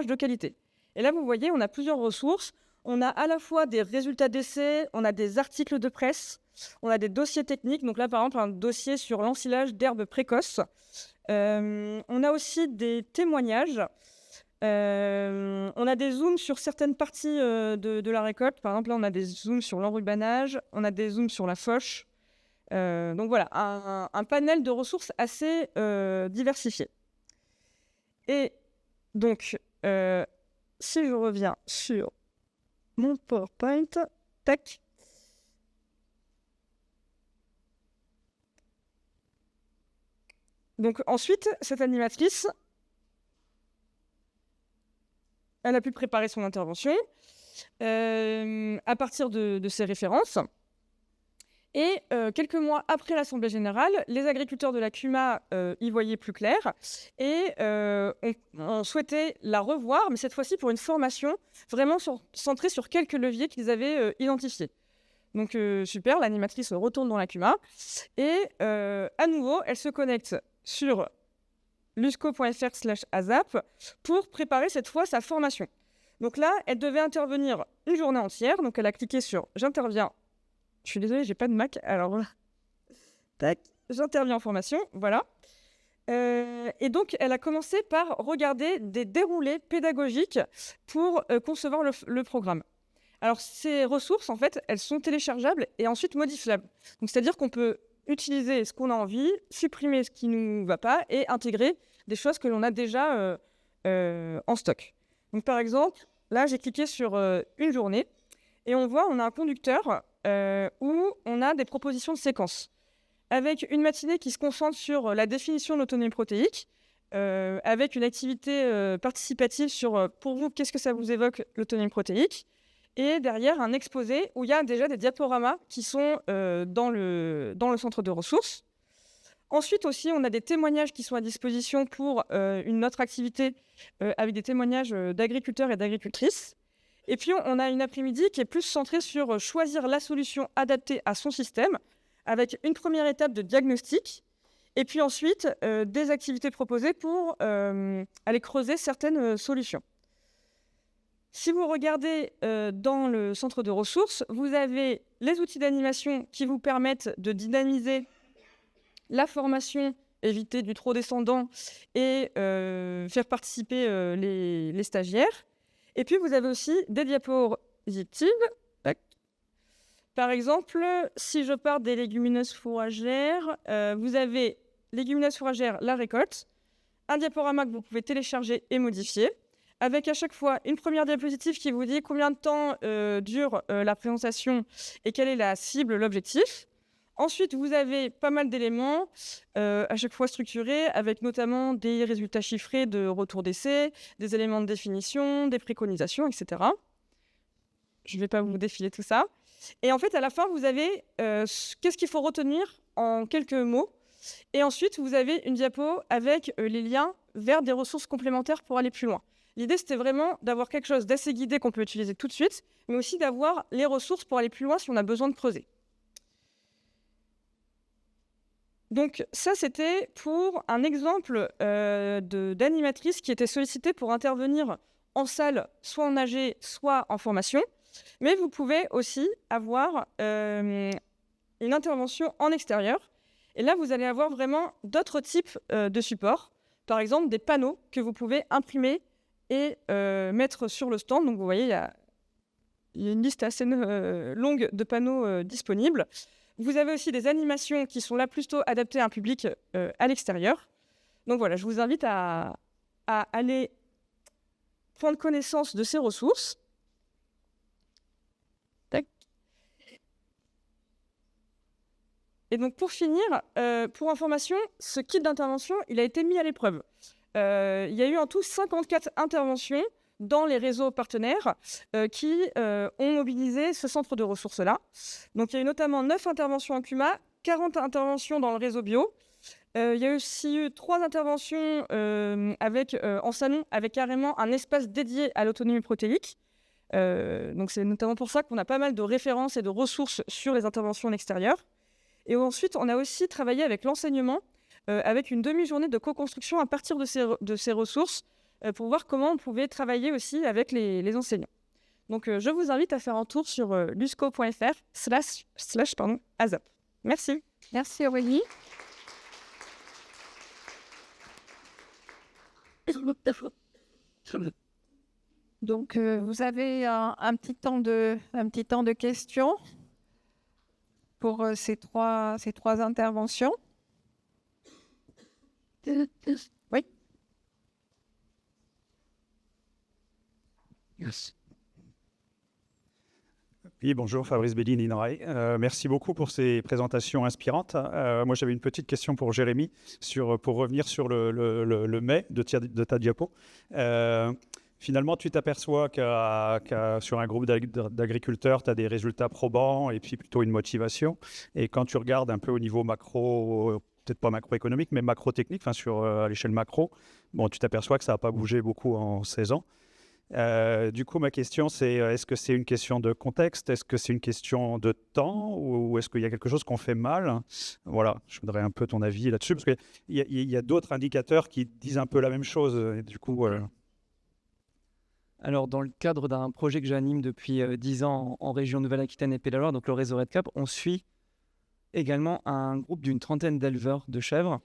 de qualité. Et là, vous voyez, on a plusieurs ressources. On a à la fois des résultats d'essais, on a des articles de presse, on a des dossiers techniques. Donc là, par exemple, un dossier sur l'ensilage d'herbes précoces. On a aussi des témoignages. On a des zooms sur certaines parties de la récolte. Par exemple, là, on a des zooms sur l'enrubanage, on a des zooms sur la fauche. Donc voilà, un panel de ressources assez diversifié. Et donc, si je reviens sur mon PowerPoint, tac. Donc ensuite, cette animatrice, elle a pu préparer son intervention à partir de ses références. Et quelques mois après l'Assemblée générale, les agriculteurs de la CUMA y voyaient plus clair et on souhaitait la revoir, mais cette fois-ci pour une formation vraiment centrée sur quelques leviers qu'ils avaient identifiés. Donc super, l'animatrice retourne dans la CUMA et à nouveau, elle se connecte sur lusco.fr/ASAP pour préparer cette fois sa formation. Donc là, elle devait intervenir une journée entière, donc elle a cliqué sur « J'interviens ». Je suis désolée, j'ai pas de Mac, alors voilà. Tac, j'interviens en formation, voilà. Et donc, elle a commencé par regarder des déroulés pédagogiques pour concevoir le programme. Alors, ces ressources, en fait, elles sont téléchargeables et ensuite modifiables. Donc, c'est-à-dire qu'on peut utiliser ce qu'on a envie, supprimer ce qui ne nous va pas et intégrer des choses que l'on a déjà en stock. Donc, par exemple, là, j'ai cliqué sur une journée et on voit, on a un conducteur où on a des propositions de séquences. avec une matinée qui se concentre sur la définition de l'autonomie protéique, avec une activité participative sur, pour vous, qu'est-ce que ça vous évoque l'autonomie protéique, et derrière un exposé où il y a déjà des diaporamas qui sont dans le centre de ressources. Ensuite aussi, on a des témoignages qui sont à disposition pour une autre activité avec des témoignages d'agriculteurs et d'agricultrices. Et puis, on a une après-midi qui est plus centrée sur choisir la solution adaptée à son système, avec une première étape de diagnostic, et puis ensuite des activités proposées pour aller creuser certaines solutions. Si vous regardez dans le centre de ressources, vous avez les outils d'animation qui vous permettent de dynamiser la formation, éviter du trop descendant et faire participer les stagiaires. Et puis, vous avez aussi des diapositives. Par exemple, si je pars des légumineuses fourragères, vous avez légumineuses fourragères, la récolte, un diaporama que vous pouvez télécharger et modifier, avec à chaque fois une première diapositive qui vous dit combien de temps dure la présentation et quelle est la cible, l'objectif. Ensuite, vous avez pas mal d'éléments, à chaque fois structurés, avec notamment des résultats chiffrés de retour d'essai, des éléments de définition, des préconisations, etc. Je ne vais pas vous défiler tout ça. Et en fait, à la fin, vous avez qu'est-ce qu'il faut retenir en quelques mots. Et ensuite, vous avez une diapo avec les liens vers des ressources complémentaires pour aller plus loin. L'idée, c'était vraiment d'avoir quelque chose d'assez guidé qu'on peut utiliser tout de suite, mais aussi d'avoir les ressources pour aller plus loin si on a besoin de creuser. Donc ça, c'était pour un exemple d'animatrice qui était sollicitée pour intervenir en salle, soit en AG, soit en formation. Mais vous pouvez aussi avoir une intervention en extérieur. Et là, vous allez avoir vraiment d'autres types de supports. Par exemple, des panneaux que vous pouvez imprimer et mettre sur le stand. Donc vous voyez, il y a une liste assez longue de panneaux disponibles. Vous avez aussi des animations qui sont là plutôt adaptées à un public à l'extérieur. Donc voilà, je vous invite à aller prendre connaissance de ces ressources. Tac. Et donc pour finir, pour information, ce kit d'intervention, il a été mis à l'épreuve. Il y a eu en tout 54 interventions dans les réseaux partenaires qui ont mobilisé ce centre de ressources-là. Donc, il y a eu notamment 9 interventions en CUMA, 40 interventions dans le réseau bio. Il y a aussi eu 3 interventions en salon avec carrément un espace dédié à l'autonomie protéique. Donc, c'est notamment pour ça qu'on a pas mal de références et de ressources sur les interventions en extérieur. Et ensuite, on a aussi travaillé avec l'enseignement avec une demi-journée de co-construction à partir de ces ressources pour voir comment on pouvait travailler aussi avec les enseignants. Donc, je vous invite à faire un tour sur lusco.fr/ASAP. Merci. Merci Aurélie. Donc, vous avez un petit temps de questions pour ces trois interventions. Oui. Yes. Oui, bonjour, Fabrice Bellini, INRAE. Merci beaucoup pour ces présentations inspirantes. Moi, j'avais une petite question pour Jérémy, pour revenir sur le mai de ta diapo. Finalement, tu t'aperçois sur un groupe d'agriculteurs, tu as des résultats probants et puis plutôt une motivation. Et quand tu regardes un peu au niveau macro, peut-être pas macroéconomique, mais macro-technique, à l'échelle macro, bon, tu t'aperçois que ça n'a pas bougé beaucoup en 16 ans. Du coup, ma question, c'est est-ce que c'est une question de contexte? Est-ce que c'est une question de temps? Ou est-ce qu'il y a quelque chose qu'on fait mal? Voilà, je voudrais un peu ton avis là-dessus, parce qu'il y a d'autres indicateurs qui disent un peu la même chose. Et du coup, Alors, dans le cadre d'un projet que j'anime depuis 10 ans en région Nouvelle-Aquitaine et Pays de la Loire, donc le réseau RedCap, on suit également un groupe d'une trentaine d'éleveurs de chèvres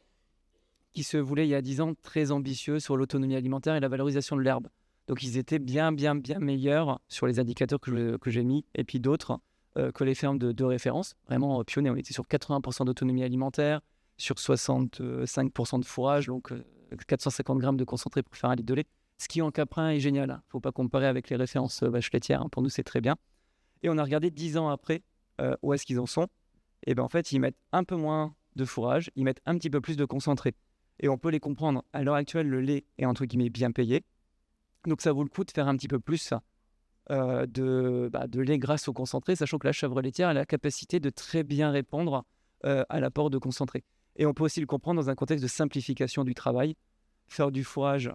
qui se voulaient, il y a 10 ans, très ambitieux sur l'autonomie alimentaire et la valorisation de l'herbe. Donc, ils étaient bien meilleurs sur les indicateurs que j'ai mis, et puis d'autres que les fermes de référence. Vraiment pionniers, on était sur 80% d'autonomie alimentaire, sur 65% de fourrage, donc 450 grammes de concentré pour faire un litre de lait. Ce qui, en caprin, est génial. Il ne faut pas comparer avec les références vaches laitières. Pour nous, c'est très bien. Et on a regardé 10 ans après où est-ce qu'ils en sont. Et bien, en fait, ils mettent un peu moins de fourrage, ils mettent un petit peu plus de concentré. Et on peut les comprendre. À l'heure actuelle, le lait est entre guillemets bien payé. Donc ça vaut le coup de faire un petit peu plus de lait grâce au concentré, sachant que la chèvre laitière a la capacité de très bien répondre à l'apport de concentré. Et on peut aussi le comprendre dans un contexte de simplification du travail. Faire du fourrage,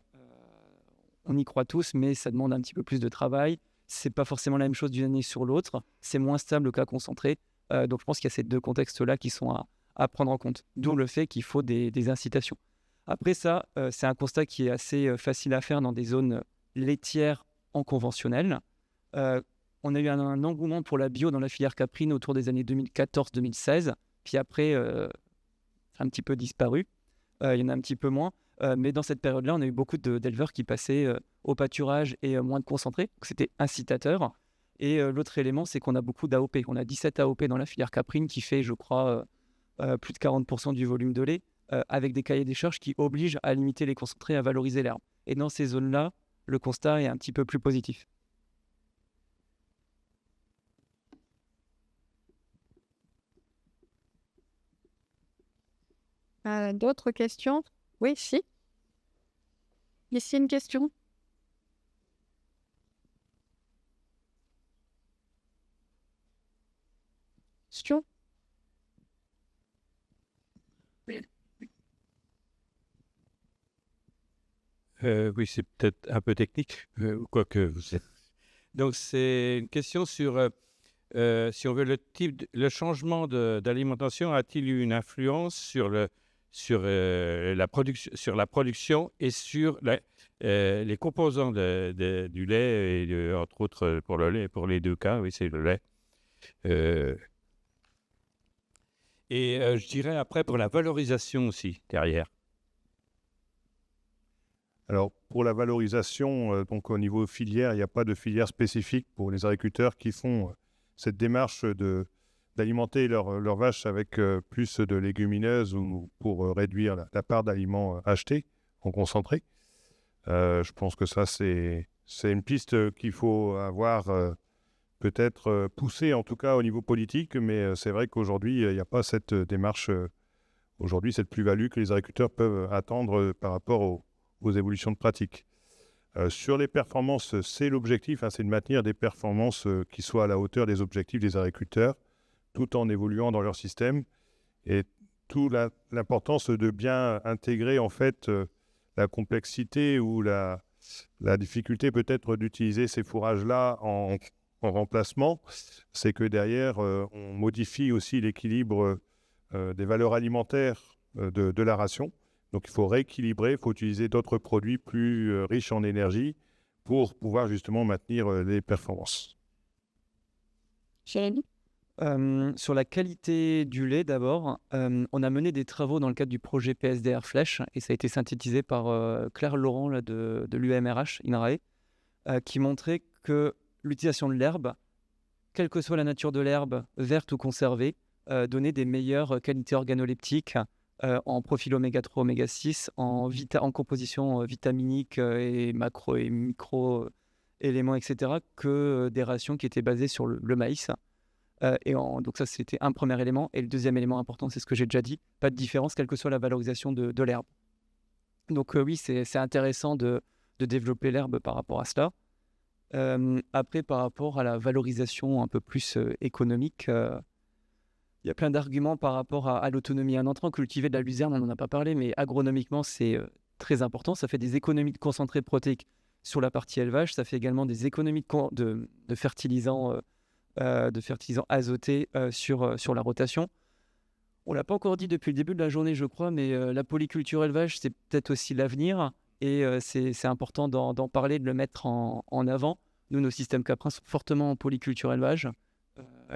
on y croit tous, mais ça demande un petit peu plus de travail. C'est pas forcément la même chose d'une année sur l'autre. C'est moins stable qu'à concentré. Donc je pense qu'il y a ces deux contextes-là qui sont à prendre en compte. D'où le fait qu'il faut des incitations. Après ça, c'est un constat qui est assez facile à faire dans des zones laitières en conventionnel. On a eu un engouement pour la bio dans la filière caprine autour des années 2014-2016. Puis après, un petit peu disparu. Il y en a un petit peu moins. Mais dans cette période-là, on a eu beaucoup d'éleveurs qui passaient au pâturage et moins de concentré. Donc, c'était incitateur. Et l'autre élément, c'est qu'on a beaucoup d'AOP. On a 17 AOP dans la filière caprine qui fait, je crois, plus de 40% du volume de lait, avec des cahiers des charges qui obligent à limiter les concentrés, à valoriser l'herbe. Et dans ces zones-là, le constat est un petit peu plus positif. D'autres questions? Oui, si. Ici, une question? Question? Oui, c'est peut-être un peu technique, quoique vous êtes. Donc, c'est une question sur, si on veut, le changement d'alimentation a-t-il eu une influence sur la production et sur les composants du lait, et entre autres pour le lait, pour les deux cas, oui, c'est le lait. Je dirais après pour la valorisation aussi, derrière. Alors, pour la valorisation, donc au niveau filière, il n'y a pas de filière spécifique pour les agriculteurs qui font cette démarche d'alimenter leurs vaches avec plus de légumineuses ou pour réduire la part d'aliments achetés en concentré. Je pense que ça, c'est une piste qu'il faut avoir peut-être poussée, en tout cas au niveau politique, mais c'est vrai qu'aujourd'hui, il n'y a pas cette démarche, aujourd'hui, cette plus-value que les agriculteurs peuvent attendre par rapport aux évolutions de pratique. Sur les performances, c'est l'objectif, c'est de maintenir des performances qui soient à la hauteur des objectifs des agriculteurs, tout en évoluant dans leur système. Et toute l'importance de bien intégrer en fait la complexité ou la difficulté peut-être d'utiliser ces fourrages-là en remplacement, c'est que derrière, on modifie aussi l'équilibre des valeurs alimentaires de la ration. Donc, il faut rééquilibrer, il faut utiliser d'autres produits plus riches en énergie pour pouvoir justement maintenir les performances. Sur la qualité du lait, d'abord, on a mené des travaux dans le cadre du projet PSDR Flèche, et ça a été synthétisé par Claire Laurent là, de l'UMRH, INRAE, qui montrait que l'utilisation de l'herbe, quelle que soit la nature de l'herbe, verte ou conservée, donnait des meilleures qualités organoleptiques, en profil oméga 3, oméga 6, en composition vitaminique et macro et micro éléments, etc., que des rations qui étaient basées sur le maïs. Donc ça, c'était un premier élément. Et le deuxième élément important, c'est ce que j'ai déjà dit, pas de différence, quelle que soit la valorisation de l'herbe. Donc oui, c'est intéressant de développer l'herbe par rapport à cela. Après, par rapport à la valorisation un peu plus économique, il y a plein d'arguments par rapport à l'autonomie. Un entrant cultivé de la luzerne, on n'en a pas parlé, mais agronomiquement, c'est très important. Ça fait des économies de concentré protéique sur la partie élevage. Ça fait également des économies de fertilisants azotés sur la rotation. On ne l'a pas encore dit depuis le début de la journée, je crois, mais la polyculture élevage, c'est peut-être aussi l'avenir. Et c'est important d'en parler, de le mettre en avant. Nous, nos systèmes caprins sont fortement en polyculture élevage.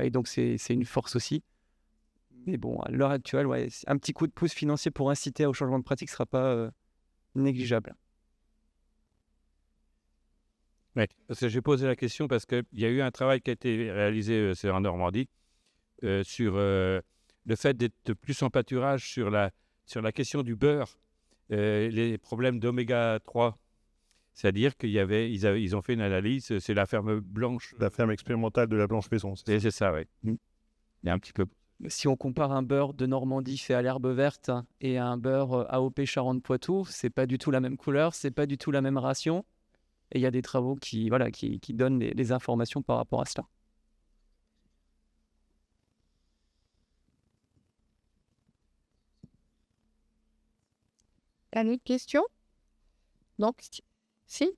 Et donc, c'est une force aussi. Mais bon, à l'heure actuelle, ouais, un petit coup de pouce financier pour inciter au changement de pratique ne sera pas négligeable. Oui, parce que j'ai posé la question parce qu'il y a eu un travail qui a été réalisé c'est en Normandie sur le fait d'être plus en pâturage sur la question du beurre, les problèmes d'oméga 3. C'est-à-dire qu'ils ont fait une analyse, c'est la ferme blanche. La ferme expérimentale de la Blanche Maison. C'est ça, oui. Il y a un petit peu. Si on compare un beurre de Normandie fait à l'herbe verte et un beurre AOP Charente-Poitou, c'est pas du tout la même couleur, c'est pas du tout la même ration. Et il y a des travaux qui donnent des informations par rapport à cela. Une autre question? Donc, si,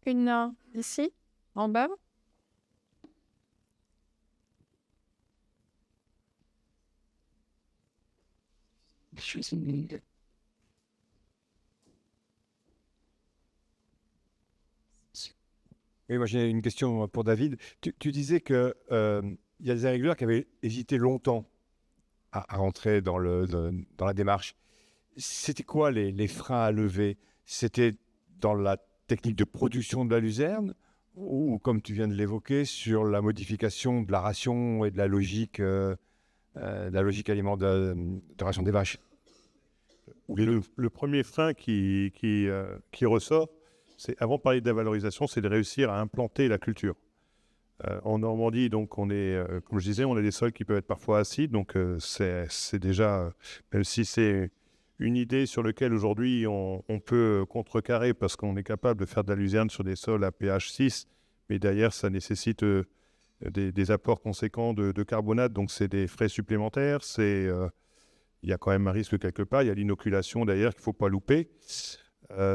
une ici, en bas. Oui, moi j'ai une question pour David. Tu disais que il y a des agriculteurs qui avaient hésité longtemps à rentrer dans la démarche. C'était quoi les freins à lever? C'était dans la technique de production de la luzerne ou, comme tu viens de l'évoquer, sur la modification de la ration et de la logique alimentaire de ration des vaches? Ou les deux? Le premier frein qui ressort, c'est, avant de parler de la valorisation, c'est de réussir à implanter la culture. En Normandie, donc, on est, comme je disais, on a des sols qui peuvent être parfois acides, donc c'est déjà, même si c'est une idée sur laquelle aujourd'hui on peut contrecarrer parce qu'on est capable de faire de la luzerne sur des sols à pH 6, mais derrière ça nécessite des apports conséquents de carbonate, donc c'est des frais supplémentaires, il y a quand même un risque quelque part, il y a l'inoculation d'ailleurs qu'il ne faut pas louper.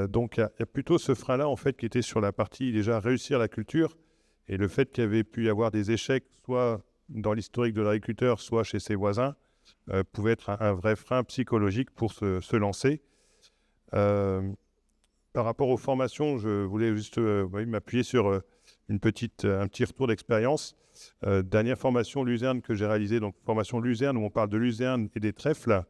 Donc il y a plutôt ce frein-là en fait qui était sur la partie déjà réussir la culture, et le fait qu'il y avait pu y avoir des échecs soit dans l'historique de l'agriculteur, soit chez ses voisins, pouvait être un vrai frein psychologique pour se lancer. Par rapport aux formations, je voulais juste m'appuyer sur un petit retour d'expérience. Dernière formation luzerne que j'ai réalisée, donc formation luzerne où on parle de luzerne et des trèfles,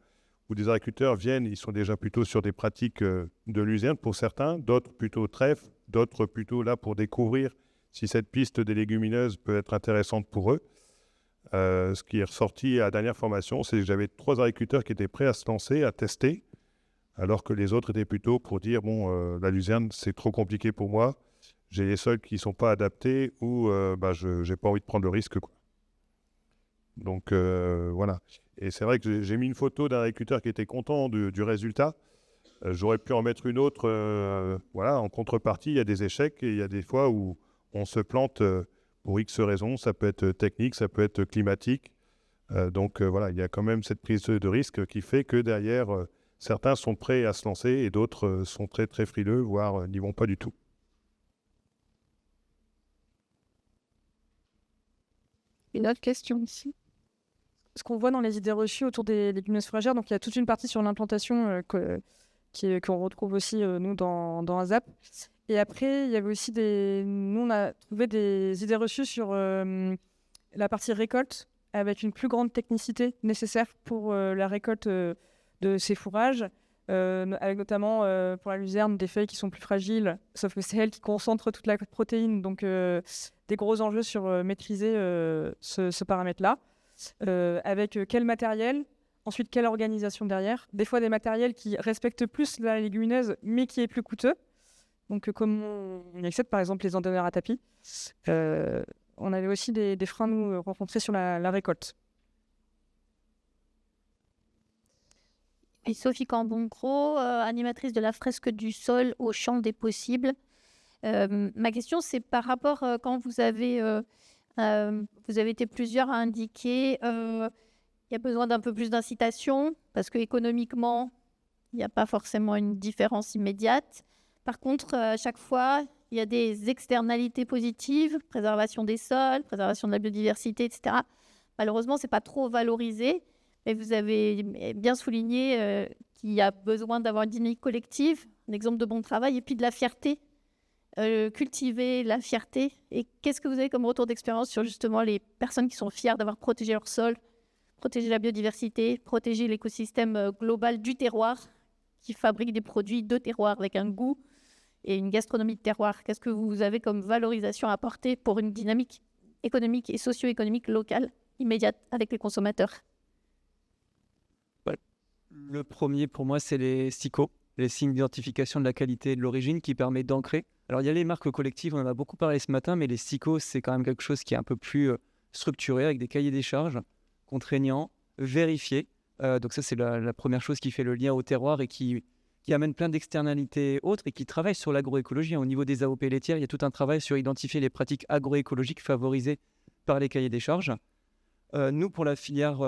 où des agriculteurs viennent, ils sont déjà plutôt sur des pratiques de luzerne pour certains, d'autres plutôt trèfle, d'autres plutôt là pour découvrir si cette piste des légumineuses peut être intéressante pour eux. Ce qui est ressorti à la dernière formation, c'est que j'avais 3 agriculteurs qui étaient prêts à se lancer, à tester, alors que les autres étaient plutôt pour dire bon, la luzerne, c'est trop compliqué pour moi, j'ai les sols qui ne sont pas adaptés ou je n'ai pas envie de prendre le risque, quoi. Donc voilà. Et c'est vrai que j'ai mis une photo d'un agriculteur qui était content du résultat. J'aurais pu en mettre une autre. En contrepartie, il y a des échecs et il y a des fois où on se plante. Pour X raisons, ça peut être technique, ça peut être climatique. Il y a quand même cette prise de risque qui fait que derrière, certains sont prêts à se lancer et d'autres sont très très frileux, voire n'y vont pas du tout. Une autre question ici. Ce qu'on voit dans les idées reçues autour des légumineuses fourragères, donc il y a toute une partie sur l'implantation qu'on retrouve aussi, nous, dans ASAP. Et après, il y avait aussi nous, on a trouvé des idées reçues sur la partie récolte, avec une plus grande technicité nécessaire pour la récolte de ces fourrages, avec notamment pour la luzerne des feuilles qui sont plus fragiles, sauf que c'est elles qui concentrent toute la protéine, donc des gros enjeux sur maîtriser ce paramètre-là. Avec quel matériel, ensuite quelle organisation derrière, des fois des matériels qui respectent plus la légumineuse mais qui est plus coûteux. Donc, comme on accepte par exemple les entonnoirs à tapis, on avait aussi des freins nous rencontrés sur la récolte. Et Sophie Cambon-Cros, animatrice de la fresque du sol au champ des possibles. Ma question, c'est par rapport quand vous avez été plusieurs à indiquer il y a besoin d'un peu plus d'incitation parce qu'économiquement, il n'y a pas forcément une différence immédiate. Par contre, à chaque fois, il y a des externalités positives, préservation des sols, préservation de la biodiversité, etc. Malheureusement, ce n'est pas trop valorisé. Mais vous avez bien souligné qu'il y a besoin d'avoir une dynamique collective, un exemple de bon travail, et puis de la fierté. Cultiver la fierté. Et qu'est-ce que vous avez comme retour d'expérience sur justement les personnes qui sont fières d'avoir protégé leur sol, protégé la biodiversité, protégé l'écosystème global du terroir, qui fabrique des produits de terroir avec un goût et une gastronomie de terroir. Qu'est-ce que vous avez comme valorisation à apporter pour une dynamique économique et socio-économique locale, immédiate avec les consommateurs? Le premier, pour moi, c'est les SICO, les signes d'identification de la qualité et de l'origine, qui permet d'ancrer. Alors, il y a les marques collectives, on en a beaucoup parlé ce matin, mais les SICO, c'est quand même quelque chose qui est un peu plus structuré, avec des cahiers des charges contraignants, vérifiés. Donc ça, c'est la première chose qui fait le lien au terroir et qui amène plein d'externalités autres et qui travaille sur l'agroécologie. Au niveau des AOP laitières, il y a tout un travail sur identifier les pratiques agroécologiques favorisées par les cahiers des charges. Nous, pour la filière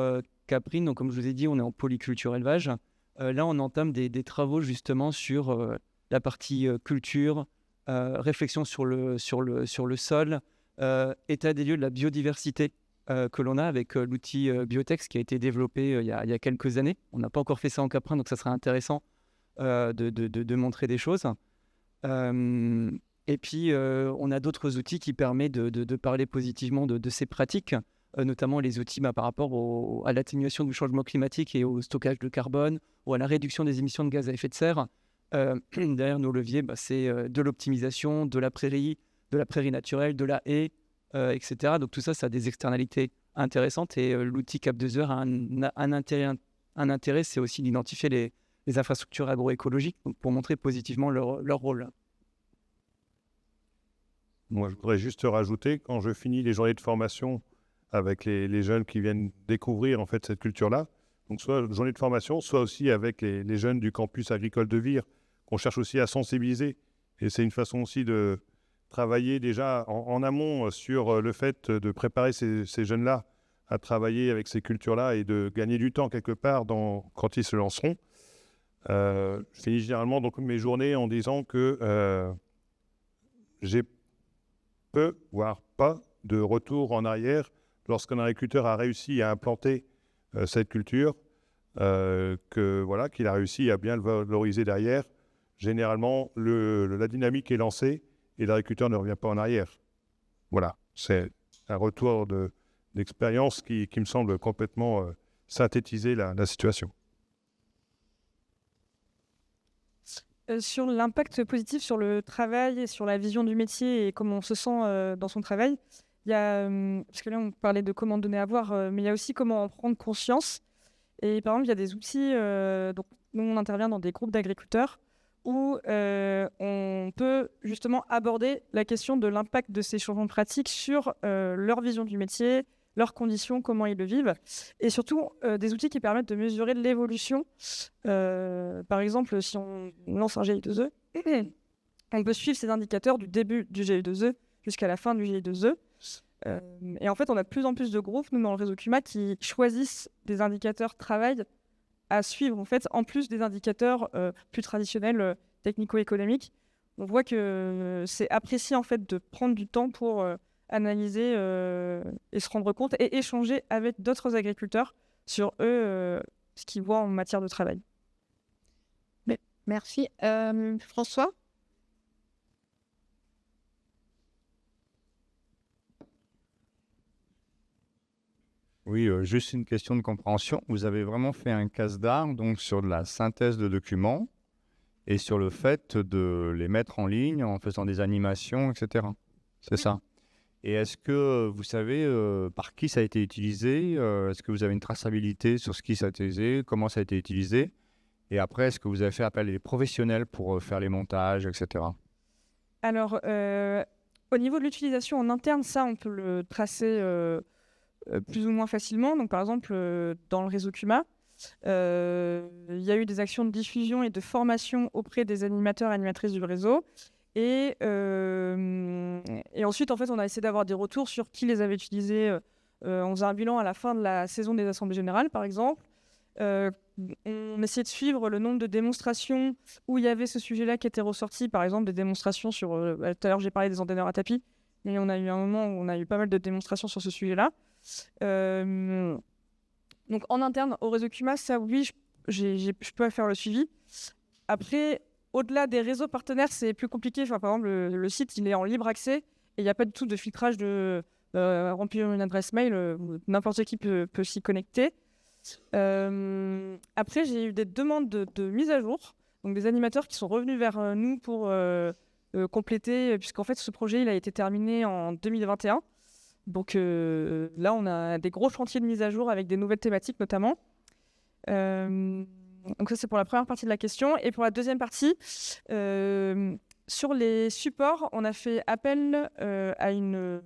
caprine, donc comme je vous ai dit, on est en polyculture élevage. Là, on entame des travaux justement sur la partie culture, réflexion sur le sol, état des lieux de la biodiversité que l'on a avec l'outil Biotex qui a été développé il y a quelques années. On n'a pas encore fait ça en caprin, donc ça serait intéressant de montrer des choses. Et puis, on a d'autres outils qui permettent de parler positivement de ces pratiques, notamment les outils par rapport à l'atténuation du changement climatique et au stockage de carbone ou à la réduction des émissions de gaz à effet de serre. Derrière nos leviers, c'est de l'optimisation, de la prairie naturelle, de la haie, etc. Donc tout ça, ça a des externalités intéressantes et l'outil Cap2Heures a un intérêt, c'est aussi d'identifier les infrastructures agroécologiques donc pour montrer positivement leur rôle. Moi, je voudrais juste rajouter, quand je finis les journées de formation avec les jeunes qui viennent découvrir en fait cette culture-là, donc soit journée de formation, soit aussi avec les jeunes du campus agricole de Vire, qu'on cherche aussi à sensibiliser. Et c'est une façon aussi de travailler déjà en amont sur le fait de préparer ces jeunes-là à travailler avec ces cultures-là et de gagner du temps quelque part quand ils se lanceront. Je finis généralement donc mes journées en disant que j'ai peu, voire pas, de retour en arrière lorsqu'un agriculteur a réussi à implanter cette culture, qu'il a réussi à bien le valoriser derrière. Généralement, la dynamique est lancée et l'agriculteur ne revient pas en arrière. Voilà, c'est un retour d'expérience qui me semble complètement synthétiser la situation. Sur l'impact positif sur le travail et sur la vision du métier et comment on se sent dans son travail, il y a, parce que là on parlait de comment donner à voir, mais il y a aussi comment en prendre conscience. Et par exemple, il y a des outils, donc nous on intervient dans des groupes d'agriculteurs où on peut justement aborder la question de l'impact de ces changements de pratique sur leur vision du métier, leurs conditions, comment ils le vivent, et surtout des outils qui permettent de mesurer l'évolution. Par exemple, si on lance un GI2E, on peut suivre ces indicateurs du début du GI2E jusqu'à la fin du GI2E. Et en fait, on a de plus en plus de groupes, nous, dans le réseau CUMA, qui choisissent des indicateurs travail à suivre, en fait, en plus des indicateurs plus traditionnels technico-économiques. On voit que c'est apprécié, en fait, de prendre du temps pour analyser et se rendre compte et échanger avec d'autres agriculteurs sur eux, ce qu'ils voient en matière de travail. Merci. François ? Oui, juste une question de compréhension. Vous avez vraiment fait un casse d'art donc sur de la synthèse de documents et sur le fait de les mettre en ligne en faisant des animations, etc. C'est ça. Et est-ce que vous savez par qui ça a été utilisé? Est-ce que vous avez une traçabilité sur ce qui ça a été utilisé? Comment ça a été utilisé? Et après, est-ce que vous avez fait appel à des professionnels pour faire les montages, etc. Alors, au niveau de l'utilisation en interne, ça, on peut le tracer plus ou moins facilement. Donc, par exemple, dans le réseau CUMA, il y a eu des actions de diffusion et de formation auprès des animateurs et animatrices du réseau. Et ensuite, en fait, on a essayé d'avoir des retours sur qui les avait utilisés. On faisait un bilan à la fin de la saison des assemblées générales, par exemple. On essayait de suivre le nombre de démonstrations où il y avait ce sujet-là qui était ressorti. Par exemple, des démonstrations sur... tout à l'heure, j'ai parlé des antenneurs à tapis. Mais on a eu un moment où on a eu pas mal de démonstrations sur ce sujet-là. Donc, en interne, au réseau CUMA, ça, oui, je peux faire le suivi. Après... Au-delà des réseaux partenaires, c'est plus compliqué. Enfin, par exemple, le site, il est en libre accès et il n'y a pas du tout de filtrage de remplir une adresse mail. N'importe qui peut s'y connecter. Après, j'ai eu des demandes de mise à jour. Donc, des animateurs qui sont revenus vers nous pour compléter, puisqu'en fait, ce projet, il a été terminé en 2021. Donc là, on a des gros chantiers de mise à jour avec des nouvelles thématiques, notamment. Donc ça, c'est pour la première partie de la question. Et pour la deuxième partie, sur les supports, on a fait appel à une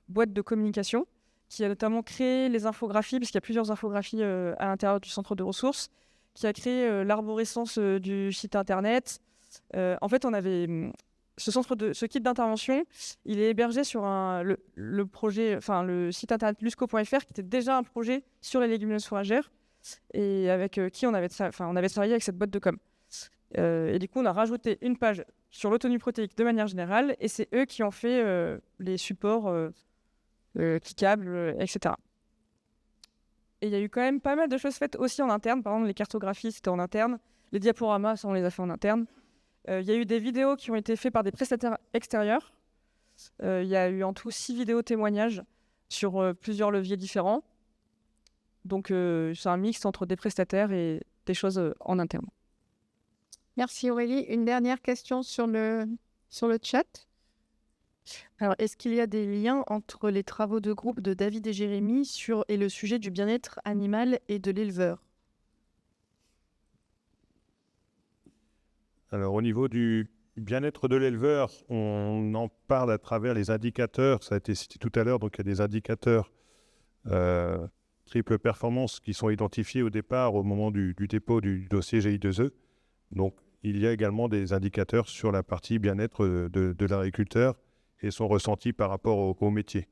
boîte de communication qui a notamment créé les infographies, parce qu'il y a plusieurs infographies à l'intérieur du centre de ressources, qui a créé l'arborescence du site internet. En fait, on avait ce kit d'intervention, il est hébergé sur le projet, enfin le site internet lusco.fr, qui était déjà un projet sur les légumineuses fourragères, et avec qui on avait travaillé avec cette boîte de com. Et du coup, on a rajouté une page sur l'autonomie protéique de manière générale, et c'est eux qui ont fait les supports cliquables, etc. Et il y a eu quand même pas mal de choses faites aussi en interne. Par exemple, les cartographies, c'était en interne. Les diaporamas, ça, on les a fait en interne. Il y a eu des vidéos qui ont été faites par des prestataires extérieurs. Il y a eu en tout 6 vidéos témoignages sur plusieurs leviers différents. Donc, c'est un mix entre des prestataires et des choses en interne. Merci Aurélie. Une dernière question sur le chat. Alors, est-ce qu'il y a des liens entre les travaux de groupe de David et Jérémy et le sujet du bien-être animal et de l'éleveur? Alors, au niveau du bien-être de l'éleveur, on en parle à travers les indicateurs. Ça a été cité tout à l'heure, donc il y a des indicateurs triple performance qui sont identifiés au départ au moment du dépôt du dossier GI2E. Donc, il y a également des indicateurs sur la partie bien-être de l'agriculteur et son ressenti par rapport au métier.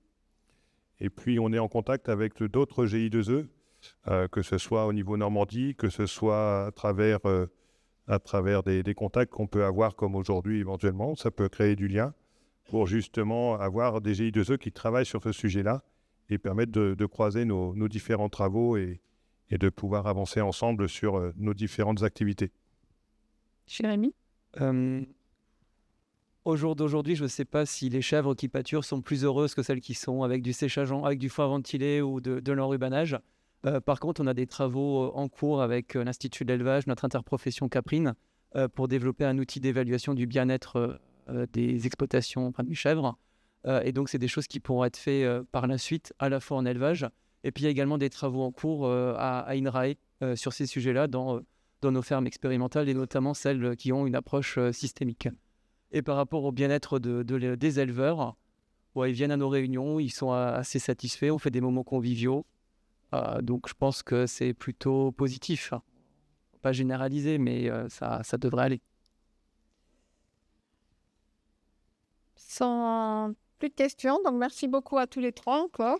Et puis, on est en contact avec d'autres GI2E, que ce soit au niveau Normandie, que ce soit à travers des contacts qu'on peut avoir comme aujourd'hui éventuellement. Ça peut créer du lien pour justement avoir des GI2E qui travaillent sur ce sujet-là et permettre de croiser nos différents travaux et de pouvoir avancer ensemble sur nos différentes activités. Jérémy? Au jour d'aujourd'hui, je ne sais pas si les chèvres qui pâturent sont plus heureuses que celles qui sont avec du séchage, avec du foin ventilé ou de l'enrubanage. Par contre, on a des travaux en cours avec l'Institut de l'élevage, notre interprofession caprine, pour développer un outil d'évaluation du bien-être des exploitations des chèvres. Et donc, c'est des choses qui pourront être faites par la suite, à la fois en élevage. Et puis, il y a également des travaux en cours à INRAE sur ces sujets-là dans nos fermes expérimentales et notamment celles qui ont une approche systémique. Et par rapport au bien-être des éleveurs, ils viennent à nos réunions, ils sont assez satisfaits, on fait des moments conviviaux. Donc je pense que c'est plutôt positif. Pas généralisé, mais ça devrait aller. Sans plus de questions, donc merci beaucoup à tous les trois encore.